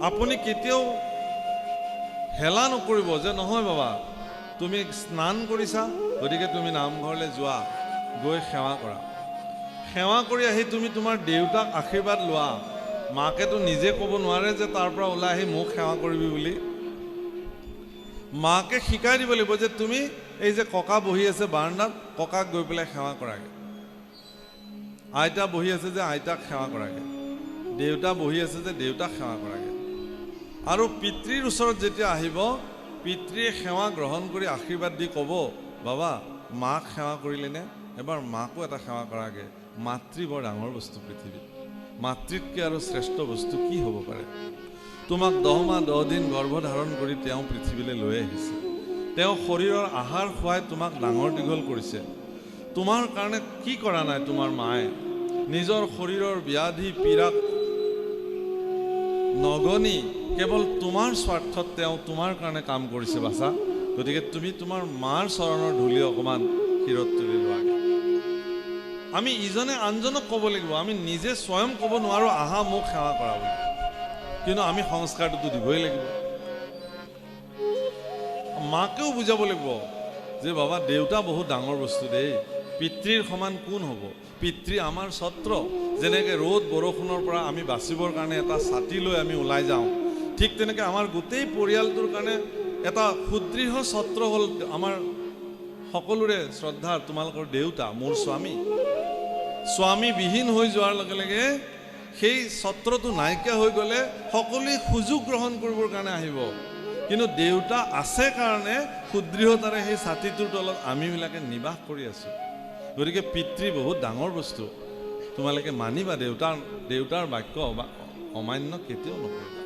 আপুনি কেতিয়াও হেলা নকৰিব যে নহয় বাবা, তুমি স্নান কৰিছা, গতিকে তুমি নামঘৰলৈ যোৱা, গৈ সেৱা কৰা। সেৱা কৰি আহি তুমি তোমাৰ দেউতাক আশীৰ্বাদ লোৱা। মাকেতো নিজে ক'ব নোৱাৰে যে তাৰ পৰা ওলাই আহি মোক সেৱা কৰিবি বুলি। মাকে শিকাই দিব লাগিব যে তুমি এই যে ককা বহি আছে বাৰান্দাত, ককাক গৈ পেলাই সেৱা কৰাগে। আইতা বহি আছে যে আইতাক সেৱা কৰাগে। দেউতা বহি আছে যে দেউতাক সেৱা কৰাগে। আৰু পিতৃৰ ওচৰত যেতিয়া আহিব, পিতৃয়ে সেৱা গ্ৰহণ কৰি আশীৰ্বাদ দি ক'ব, বাবা মাক সেৱা কৰিলেনে? এবাৰ মাকো এটা সেৱা কৰাগে। মাতৃ বৰ ডাঙৰ বস্তু পৃথিৱীত। মাতৃতকৈ আৰু শ্ৰেষ্ঠ বস্তু কি হ'ব পাৰে? তোমাক 10 মাহ 10 দিন গৰ্ভধাৰণ কৰি তেওঁ পৃথিৱীলৈ লৈ আহিছে। তেওঁ শৰীৰৰ আহাৰ খুৱাই তোমাক ডাঙৰ দীঘল কৰিছে। তোমাৰ কাৰণে কি কৰা নাই তোমাৰ মায়ে? নিজৰ শৰীৰৰ ব্যাধি পীড়াক নগনি কেৱল তোমাৰ স্বাৰ্থত তেওঁ তোমাৰ কাৰণে কাম কৰিছে বাচা। গতিকে তুমি তোমাৰ মাৰ চৰণৰ ধূলি অকণমান শিৰত তুলি লোৱাগে। আমি ইজনে আনজনক ক'ব লাগিব, আমি নিজে স্বয়ং ক'ব নোৱাৰোঁ আহা মোক সেৱা কৰা বুলি, কিন্তু আমি সংস্কাৰটোতো দিবই লাগিব। মাকেও বুজাব লাগিব যে বাবা দেউতা বহুত ডাঙৰ বস্তু দেই, পিতৃৰ সমান কোন হ'ব? পিতৃ আমাৰ ছত্ৰ। যেনেকৈ ৰ'দ বৰষুণৰ পৰা আমি বাচিবৰ কাৰণে এটা ছাতি লৈ আমি ওলাই যাওঁ, ঠিক তেনেকৈ আমাৰ গোটেই পৰিয়ালটোৰ কাৰণে এটা সুদৃঢ় ছত্ৰ হ'ল আমাৰ সকলোৰে শ্ৰদ্ধাৰ তোমালোকৰ দেউতা, মোৰ স্বামী। স্বামীবিহীন হৈ যোৱাৰ লগে লগে সেই ছত্ৰটো নাইকিয়া হৈ গ'লে সকলোৱে সুযোগ গ্ৰহণ কৰিবৰ কাৰণে আহিব। কিন্তু দেউতা আছে কাৰণে সুদৃঢ়তাৰে সেই ছাতিটোৰ তলত আমিবিলাকে নিবাস কৰি আছোঁ। গতিকে পিতৃ বহুত ডাঙৰ বস্তু। তোমালোকে মানিবা, দেউতাৰ বাক্য অমান্য কেতিয়াও নকৰিবা।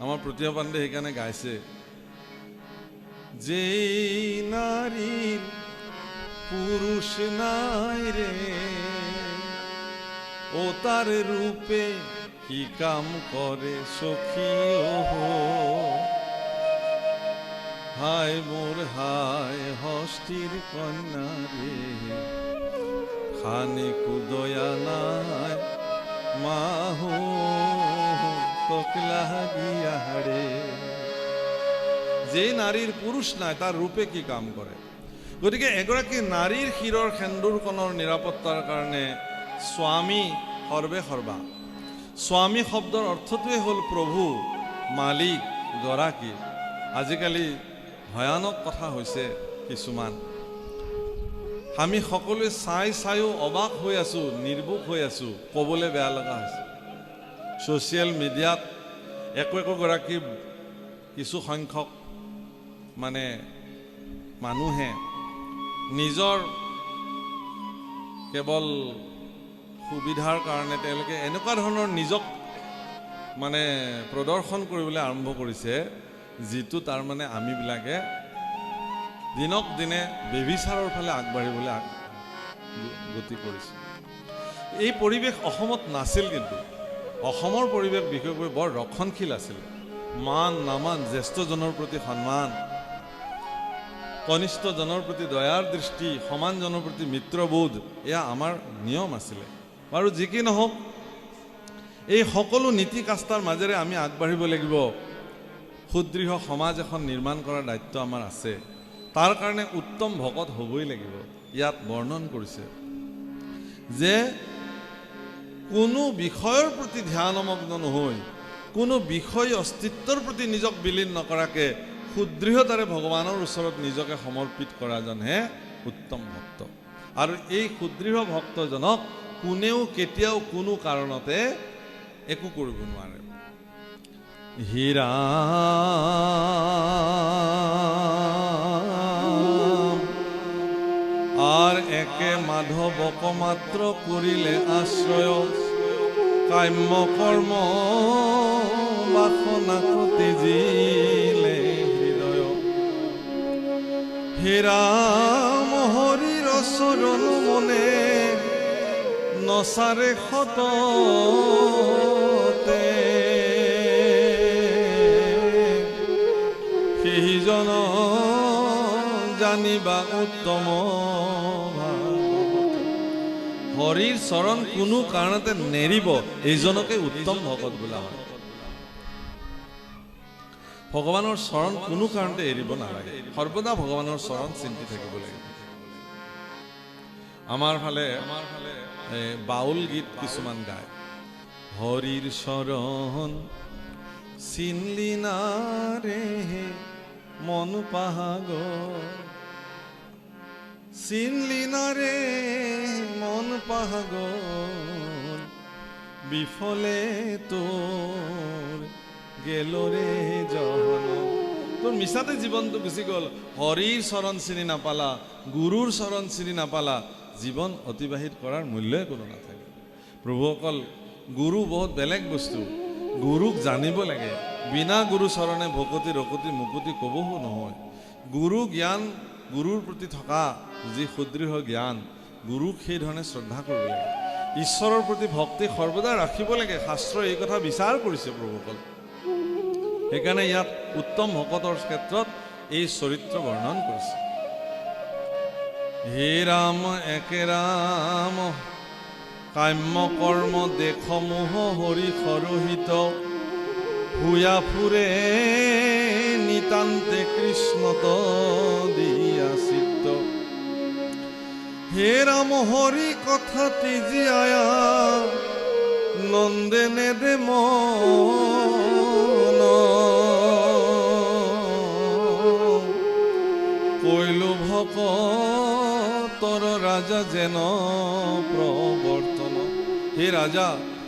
আমাৰ প্ৰতিভা পাণ্ডে সেইকাৰণে গাইছে, যে নাৰীৰ পুৰুষ নাই ৰে, ও তাৰ ৰূপে কি কাম কৰে সখী, হাই মোৰ হাই হস্তিৰ কন্যা ৰে, খানি কুদয়া নাই মাহু তকলা দিয়াৰে। যে নাৰীৰ পুৰুষ নাই তাৰ ৰূপে কি কাম কৰে। গতিকে এগৰাকী নাৰীৰ শিৰৰ সেন্দুৰকণৰ নিৰাপত্তাৰ কাৰণে স্বামী সৰ্বে সৰ্বা। স্বামী শব্দৰ অৰ্থটোৱে হ'ল প্ৰভু, মালিক, গৰাকী। আজিকালি ভয়ানক কথা হৈছে কিছুমান, আমি সকলোৱে চাইও অবাক হৈ আছো, নিৰ্বোক হৈ আছো, ক'বলৈ বেয়া লগা হৈছে। ছ'চিয়েল মিডিয়াত একোগৰাকী কিছু সংখ্যক মানে মানুহে নিজৰ কেৱল সুবিধাৰ কাৰণে তেওঁলোকে এনেকুৱা ধৰণৰ নিজক মানে প্ৰদৰ্শন কৰিবলৈ আৰম্ভ কৰিছে, যিটো তাৰ মানে আমিবিলাকে দিনক দিনে বেবিচাৰৰ ফালে আগবাঢ়িবলৈ গতি কৰিছে। এই পৰিৱেশ অসমত নাছিল, কিন্তু অসমৰ পৰিৱেশ বিশেষকৈ বৰ ৰক্ষণশীল আছিল। মান নামান, জ্যেষ্ঠজনৰ প্ৰতি সন্মান, কনিষ্ঠজনৰ প্ৰতি দয়াৰ দৃষ্টি, সমানজনৰ প্ৰতি মিত্ৰবোধ, এয়া আমাৰ নিয়ম আছিলে। বাৰু যি কি নহওক, এই সকলো নীতি কাষ্ঠাৰ মাজেৰে আমি আগবাঢ়িব লাগিব। সুদৃঢ় সমাজ এখন নিৰ্মাণ কৰাৰ দায়িত্ব আমাৰ আছে। তাৰ কাৰণে উত্তম ভকত হ'বই লাগিব। ইয়াত বৰ্ণন কৰিছে যে কোনো বিষয়ৰ প্ৰতি ধ্যানমগ্ন নহৈ, কোনো বিষয় অস্তিত্বৰ প্ৰতি নিজক বিলীন নকৰাকে সুদৃঢ়তাৰে ভগৱানৰ ওচৰত নিজকে সমৰ্পিত কৰাজনহে উত্তম ভক্ত। আৰু এই সুদৃঢ় ভক্তজনক কোনেও কেতিয়াও কোনো কাৰণতে একো কৰিব নোৱাৰে। হীৰা আৰ একে মাধৱক মাত্ৰ কৰিলে আশ্ৰয়, কাম্য কৰ্ম বাসনা তেজিলে হৃদয়। হে ৰাম হৰিৰ চৰণ মনে নচাৰে সততে, সেইজন জানিবা উত্তম। হৰিৰ চৰণ কোনো কাৰণতে নেৰিব, এইজনকে উত্তম ভকত বোলা হয়। ভগৱানৰ চৰণ কোনো কাৰণতে এৰিব নালাগে, সৰ্বদা ভগৱানৰ চৰণ চিন্তি থাকিব লাগে। আমাৰ ফালে বাউল গীত কিছুমান গায়। হৰিৰ চৰণ চিনলি নাৰে মন পাহাগৰ, চিনলি নাৰে মন পাহাগৰ, বিফলে তোৰ গেলৰে জন। তোৰ মিছাতে জীৱনটো গুচি গ'ল, হৰিৰ চৰণ চিনি নাপালা, গুৰুৰ চৰণ চিনি নাপালা, জীৱন অতিবাহিত কৰাৰ মূল্যই কোনো নাথাকে। প্ৰভুসকল, গুৰু বহুত বেলেগ বস্তু, গুৰুক জানিব লাগে। বিনা গুৰু চৰণে ভকতি ৰকতি মুকুতি ক'বও নহয়। গুৰু জ্ঞান, গুৰুৰ প্ৰতি থকা যি সুদৃঢ় জ্ঞান, গুৰুক সেই ধৰণে শ্ৰদ্ধা কৰিব লাগে। ঈশ্বৰৰ প্ৰতি ভক্তি সৰ্বদা ৰাখিব লাগে, শাস্ত্ৰই এই কথা বিচাৰ কৰিছে প্ৰভুসকল। সেইকাৰণে ইয়াত উত্তম ভকতৰ ক্ষেত্ৰত এই চৰিত্ৰ বৰ্ণন কৰিছে। হে ৰাম একে ৰাম, কাম্য কৰ্ম দেশমোহ হৰি সৰহিত, হুয়া ফুৰে নিতান্তে কৃষ্ণত দিয়া চিত্ত। হে ৰাম হৰি কথা তিজি আয়া, নন্দে নেদে মন, কৈলো ভকতৰ ৰাজা যেন প্ৰৱৰ্তন। হে ৰাজা,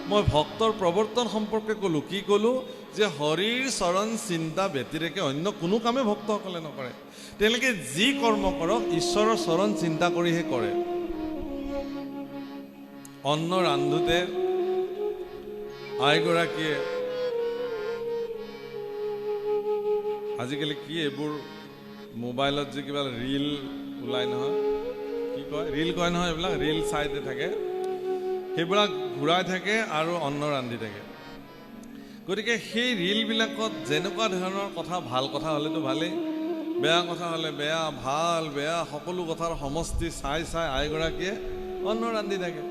মই ভক্তৰ প্ৰৱৰ্তন সম্পৰ্কে ক'লো। কি ক'লো? যে হৰিৰ চৰণ চিন্তা ব্যতিৰেকে অন্য কোনো কামে ভক্তসকলে নকৰে। তেওঁলোকে যি কৰ্ম কৰক ঈশ্বৰৰ চৰণ চিন্তা কৰিহে কৰে। অন্ন ৰান্ধোতে আইগৰাকীয়ে, আজিকালি কি এইবোৰ মোবাইলত যে কিবা ৰীল ওলাই নহয়, কি কয়, ৰীল কয় নহয়, এইবিলাক ৰীল চাইতে থাকে, সেইবিলাক ঘূৰাই থাকে আৰু অন্ন ৰান্ধি থাকে। গতিকে সেই ৰীলবিলাকত যেনেকুৱা ধৰণৰ কথা, ভাল কথা হ'লেতো ভালেই, বেয়া কথা হ'লে বেয়া, ভাল বেয়া সকলো কথাৰ সমষ্টি চাই চাই আইগৰাকীয়ে অন্ন ৰান্ধি থাকে।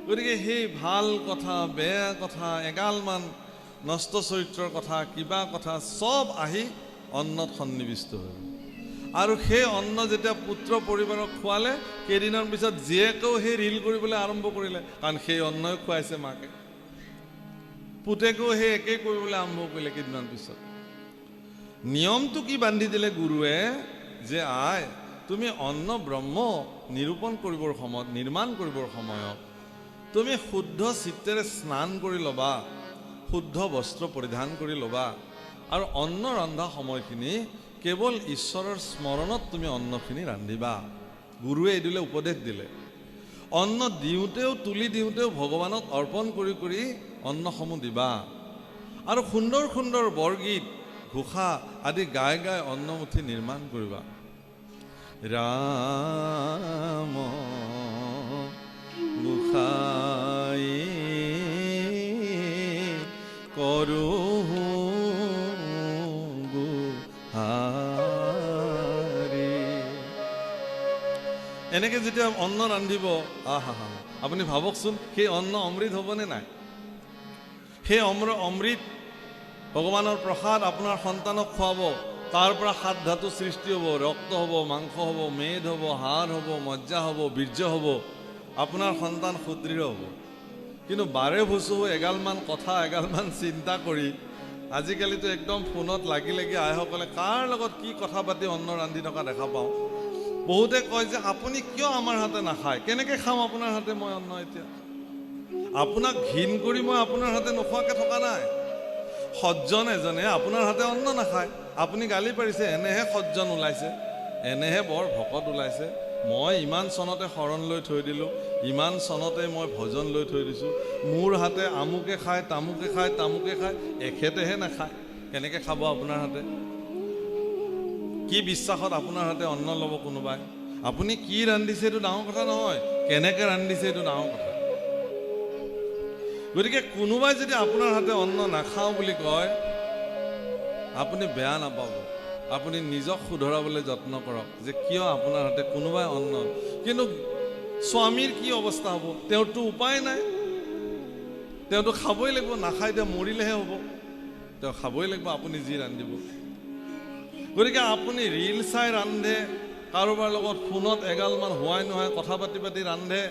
গতিকে সেই ভাল কথা, বেয়া কথা, এগালমান নষ্ট চৰিত্ৰৰ কথা, কিবা কথা চব আহি অন্নত সন্নিৱিষ্ট হৈ গ'ল। আৰু সেই অন্ন যেতিয়া পুত্ৰ পৰিবাৰক খোৱালে, কেইদিনৰ পিছত জীয়েকেও সেই ৰিল কৰিবলৈ আৰম্ভ কৰিলে, কাৰণ সেই অন্নই খুৱাইছে মাকে। পুতেকেও সেই একেই কৰিবলৈ আৰম্ভ কৰিলে কেইদিনমান পিছত। নিয়মটো কি বান্ধি দিলে গুৰুৱে, যে আই তুমি অন্ন ব্ৰহ্ম নিৰূপণ কৰিবৰ সময়ত, নিৰ্মাণ কৰিবৰ সময়ত তুমি শুদ্ধ চিত্তেৰে স্নান কৰি ল'বা, শুদ্ধ বস্ত্ৰ পৰিধান কৰি ল'বা, আৰু অন্ন ৰন্ধা সময়খিনি কেৱল ঈশ্বৰৰ স্মৰণত তুমি অন্নখিনি ৰান্ধিবা। গুৰুৱে এইদৰে উপদেশ দিলে। অন্ন দিওঁতেও, তুলি দিওঁতেও ভগৱানক অৰ্পণ কৰি কৰি অন্নসমূহ দিবা, আৰু সুন্দৰ সুন্দৰ বৰগীত, ঘোষা আদি গাই গাই অন্নমুঠি নিৰ্মাণ কৰিবা। ৰাম গোসাঁই কৰো গোহাৰি। এনেকে যেতিয়া অন্ন ৰান্ধিব, আহা হা, আপুনি ভাবকচোন সেই অন্ন অমৃত হ'বনে নাই? সেই অমৃত ভগৱানৰ প্ৰসাদ আপোনাৰ সন্তানক খুৱাব, তাৰ পৰা 7 ধাতু সৃষ্টি হ'ব, ৰক্ত হ'ব, মাংস হ'ব, মেদ হ'ব, হাড় হ'ব, মজ্জা হ'ব, বীৰ্য হ'ব, আপোনাৰ সন্তান সুদৃঢ় হ'ব। কিন্তু বাৰে ভুচু এগালমান কথা, এগালমান চিন্তা কৰি আজিকালিতো একদম ফোনত লাগি লাগি আইসকলে কাৰ লগত কি কথা পাতি অন্ন ৰান্ধি থকা দেখা পাওঁ। বহুতে কয় যে আপুনি কিয় আমাৰ হাতে নাখায়? কেনেকৈ খাম আপোনাৰ হাতে মই অন্ন? এতিয়া আপোনাক ঘিণ কৰি মই আপোনাৰ হাতে নোখোৱাকৈ থকা নাই। সজ্জন এজনে আপোনাৰ হাতে অন্ন নাখায়, আপুনি গালি পাৰিছে, এনেহে সজ্জন ওলাইছে, এনেহে বৰ ভকত ওলাইছে। মই ইমান চনতে শৰণ লৈ থৈ দিলোঁ, ইমান চনতে মই ভজন লৈ থৈ দিছোঁ, মোৰ হাতে আমুকে খায়, তামুকে খায়, তামুকে খায়, এখেতেহে নাখায়। কেনেকৈ খাব আপোনাৰ হাতে? কি বিশ্বাসত আপোনাৰ হাতে অন্ন ল'ব কোনোবাই? আপুনি কি ৰান্ধিছে এইটো ডাঙৰ কথা নহয়, কেনেকৈ ৰান্ধিছে এইটো ডাঙৰ কথা। গতিকে কোনোবাই যদি আপোনাৰ হাতে অন্ন নাখাওঁ বুলি কয়, আপুনি বেয়া নাপাব, আপুনি নিজক শুধৰাবলৈ যত্ন কৰক যে কিয় আপোনাৰ হাতে কোনোবাই অন্ন। কিন্তু স্বামীৰ কি অৱস্থা হ'ব? তেওঁৰতো উপায় নাই, তেওঁতো খাবই লাগিব, নাখায় তেওঁ মৰিলেহে হ'ব, তেওঁ খাবই লাগিব আপুনি যি ৰান্ধিব। গতিকে আপুনি ৰিল চাই ৰান্ধে, কাৰোবাৰ লগত ফোনত এগালমান হোৱাই নোহোৱাই কথা পাতি পাতি ৰান্ধে,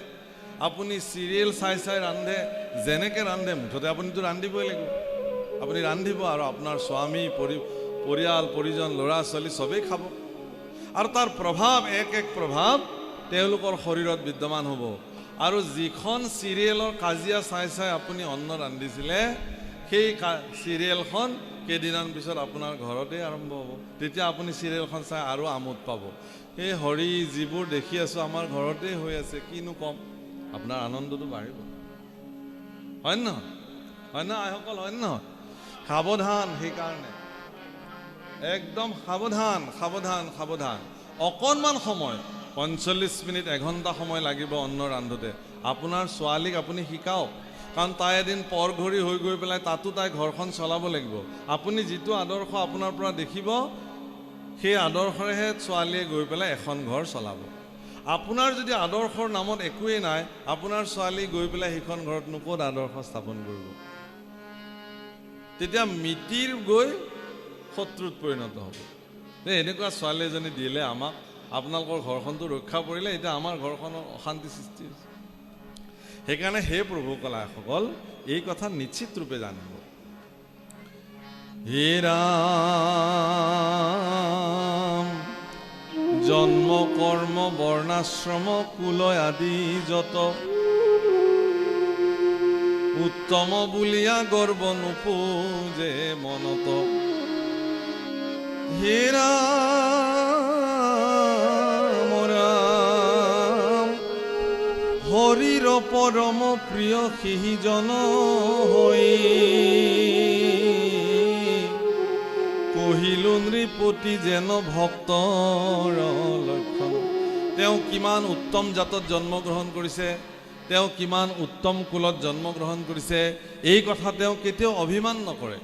আপুনি চিৰিয়েল চাই চাই ৰান্ধে, যেনেকৈ ৰান্ধে মুঠতে আপুনিতো ৰান্ধিবই লাগিব। আপুনি ৰান্ধিব আৰু আপোনাৰ স্বামী, পৰিয়াল, পৰিজন, ল'ৰা ছোৱালী চবেই খাব, আৰু তাৰ প্ৰভাৱ এক প্ৰভাৱ তেওঁলোকৰ শৰীৰত বিদ্যমান হ'ব। আৰু যিখন চিৰিয়েলৰ কাজিয়া চাই চাই আপুনি অন্ন ৰান্ধিছিলে, সেই চিৰিয়েলখন কেইদিনমান পিছত আপোনাৰ ঘৰতেই আৰম্ভ হ'ব। তেতিয়া আপুনি চিৰিয়েলখন চাই আৰু আমোদ পাব। এই হৰি যিবোৰ দেখি আছোঁ আমাৰ ঘৰতেই হৈ আছে, কিনো ক'ম, আপোনাৰ আনন্দটো বাঢ়িব। হয় নহয়? হয় নহয় আইসকল? হয় নহয়? সাৱধান, সেইকাৰণে একদম সাৱধান, সাৱধান, সাৱধান। অকণমান সময়, 45 মিনিট, 1 ঘণ্টা সময় লাগিব অন্ন ৰান্ধোতে। আপোনাৰ ছোৱালীক আপুনি শিকাওক, কাৰণ তাই এদিন পৰঘৰী হৈ গৈ পেলাই তাতো তাই ঘৰখন চলাব লাগিব। আপুনি যিটো আদৰ্শ আপোনাৰ পৰা দেখিব, সেই আদৰ্শৰেহে ছোৱালীয়ে গৈ পেলাই এখন ঘৰ চলাব। আপোনাৰ যদি আদৰ্শৰ নামত একোৱেই নাই, আপোনাৰ ছোৱালী গৈ পেলাই সেইখন ঘৰতনো ক'ত আদৰ্শ স্থাপন কৰিব? তেতিয়া মিতিৰ গৈ শত্ৰুত পৰিণত হ'ব। এনেকুৱা ছোৱালী এজনী দিলে আমাক, আপোনালোকৰ ঘৰখনটো ৰক্ষা পৰিলে, এতিয়া আমাৰ ঘৰখনৰ অশান্তি সৃষ্টি হৈছে। সেইকাৰণে হে প্ৰভু কলাসকল, এই কথা নিশ্চিত ৰূপে জানিব। হে ৰাম, জন্ম কৰ্ম বৰ্ণাশ্ৰম কুলয় আদি যত, উত্তম বুলিয়া গৰ্ব নোপোজে মনত। হে ৰাম ৰাম, হৰিৰ পৰম প্ৰিয় সিজন হৈ, কহিলো নৃপতি যেন ভক্তৰ লক্ষণ। তেওঁ কিমান উত্তম জাতত জন্মগ্ৰহণ কৰিছে, তেওঁ কিমান উত্তম কুলত জন্মগ্ৰহণ কৰিছে, এই কথা তেওঁ কেতিয়াও অভিমান নকৰে।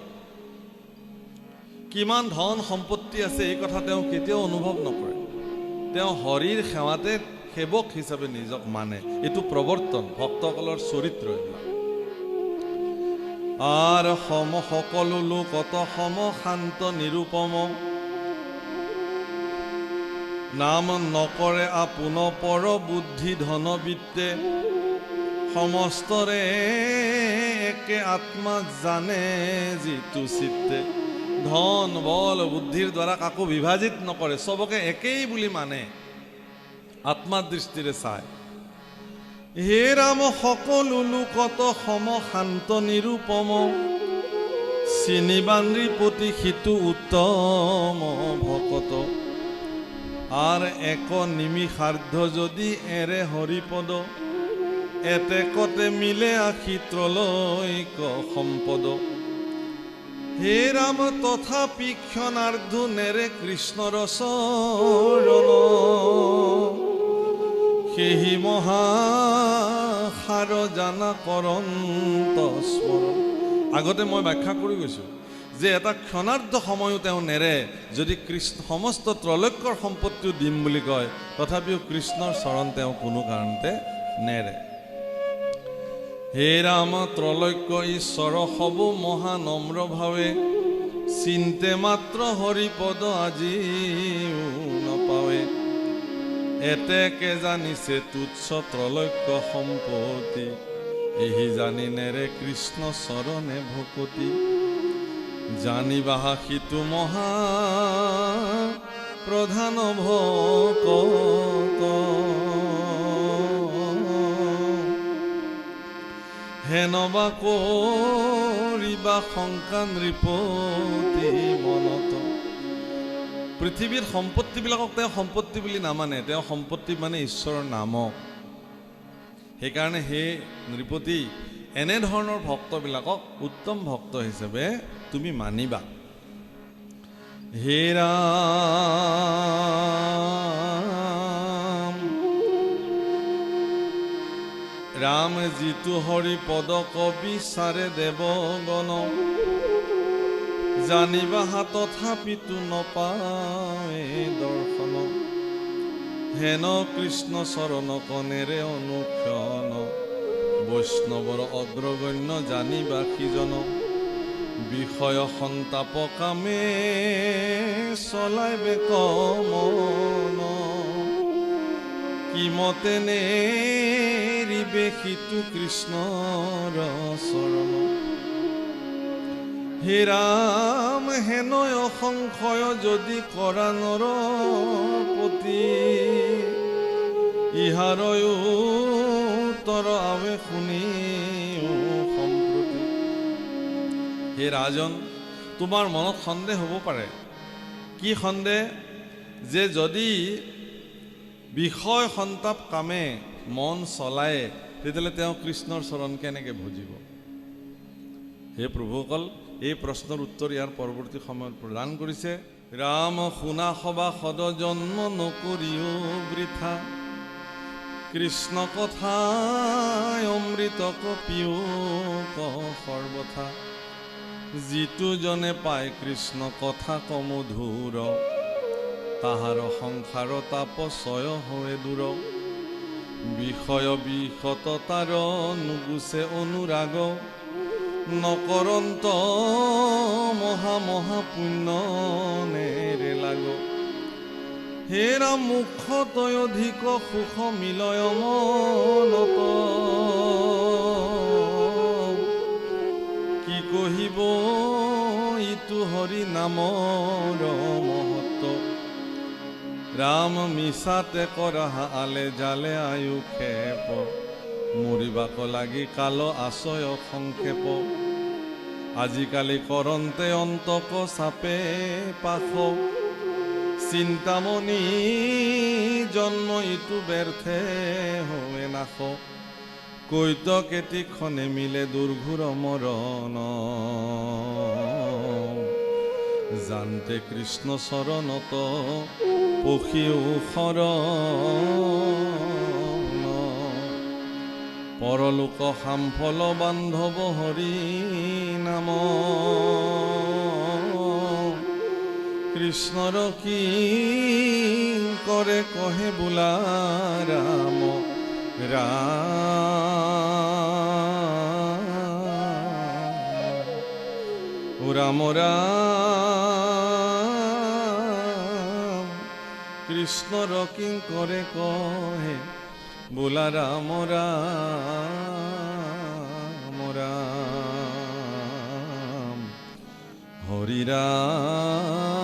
কিমান ধন সম্পত্তি আছে এই কথা তেওঁ কেতিয়াও অনুভৱ নকৰে। তেওঁ হৰিৰ সেৱাতে সেৱক হিচাপে নিজক মানে। এইটো প্ৰৱৰ্তন, ভক্তসকলৰ চৰিত্ৰ এইবিলাক। আৰ সম সকলো লোকত সম শান্ত নিৰূপম, নাম নকৰে আপোন পৰ বুদ্ধি ধন বিত্তে, সমস্তৰে একে আত্মা জানে যিটো চিত্তে। ধন বল বুদ্ধিৰ দ্বাৰা কাকো বিভাজিত নকৰে, চবকে একেই বুলি মানে, আত্মাৰ দৃষ্টিৰে চায়। হে ৰাম সকলো লোকত সম শান্ত নিৰূপম, চিনিবা নৃপতি সিটো উত্তম ভকত, আৰ এক নিমিষাৰ্ধ যদি এৰে হৰিপদ, এতেকতে মিলে আশী ত্ৰলৈক সম্পদ। হে ৰাম তথাপি ক্ষণাৰ্ধ নেৰে কৃষ্ণৰ চৰণ, সেহি মহাসাৰ জানা কৰন্ত স্মৰণ। আগতে মই ব্যাখ্যা কৰি গৈছোঁ যে এটা ক্ষণাৰ্ধ সময়ো তেওঁ নেৰে। যদি কৃষ্ণ সমস্ত ত্ৰৈলোক্যৰ সম্পত্তিও দিম বুলি কয়, তথাপিও কৃষ্ণৰ চৰণ তেওঁ কোনো কাৰণতে নেৰে। হে ৰাম ত্ৰৈলোক্য ঈশ্বৰ হব মহানম্ৰ ভাৱে, চিন্তে মাত্ৰ হৰিপদ আজিও নপাৱে, এতেকে জানিছে তুচ্ছ ত্ৰৈলোক্য সম্পত্তি, এহি জানি নেৰে কৃষ্ণ চৰণে ভকতি। জানিবা সিটো মহা প্ৰধান ভকত, হেনবা কৰিবা শংকা নৃপতি মনত। পৃথিৱীৰ সম্পত্তিবিলাকক তেওঁ সম্পত্তি বুলি নামানে, তেওঁ সম্পত্তি মানে ঈশ্বৰৰ নামক। সেইকাৰণে হে নৃপতি, এনেধৰণৰ ভক্তবিলাকক উত্তম ভক্ত হিচাপে তুমি মানিবা। হে ৰাম ৰাম যিটো হৰি পদ কবি চাৰে দেৱগণ, জানিবা তথাপিতো নপাৱে দৰ্শন, হেন কৃষ্ণ চৰণ কণেৰে অনুক্ষণ, বৈষ্ণৱৰ অগ্ৰগণ্য জানিবা সিজন, বিষয় সন্তাপ কামে চলাইবে কমন, কিমতে নেৰিবে সিটো কৃষ্ণৰ চৰণ। হে ৰাম হেনয় অসংশয় যদি কৰা নৰপতি, ইহাৰয়ো উত্তৰ আৱে শুনি সম্প্ৰতি। হে ৰাজন, তোমাৰ মনত সন্দেহ হ'ব পাৰে। কি সন্দেহ? যে যদি বিষয় সন্তাপ কামে মন চলায়, তেতিয়াহ'লে তেওঁ কৃষ্ণৰ চৰণ কেনেকৈ ভজিব? হে প্ৰভুসকল, এই প্ৰশ্নৰ উত্তৰ ইয়াৰ পৰৱৰ্তী সময়ত প্ৰদান কৰিছে। ৰাম শুনা সবা সদ জন্ম নকৰিও বৃথা, কৃষ্ণ কথা অমৃত কপিও সৰ্বথা, যিটো জনে পায় কৃষ্ণ কথা কমধুৰ, তাহাৰ সংসাৰ তাপচয় হৈ দূৰ, বিষয় বিষত তাৰ নুগুচে অনুৰাগ, নকৰন্ত মহা মহা পুণ্য নেৰে লাগ। হে ৰাম মুখতৈ অধিক সুখ মিলয় মনত, কি কহিব ইটো হৰি নামৰ মহত্ব। ৰাম মিছাতে কৰা আলে জালে আয়ু খেপ, মৰিবাক লাগি কাল আশয় সংক্ষেপ, আজিকালি কৰন্তে অন্তক চাপে পাশ, চিন্তামণি জন্ম ইটো ব্যৰ্থে হৈ নাশ, কৈত কেতিক্ষণে মিলে দুৰ্ঘোৰ মৰণ, জানতে কৃষ্ণ চৰণত পখিও শৰণ, পৰলোক সামফল বান্ধৱ হৰি নাম, কৃষ্ণৰ কি কৰে কহে বোলা ৰাম ৰাম ৰাম কৃষ্ণৰ কি কৰে কহে বোলা ৰাম ৰাম ৰাম হৰি ৰাম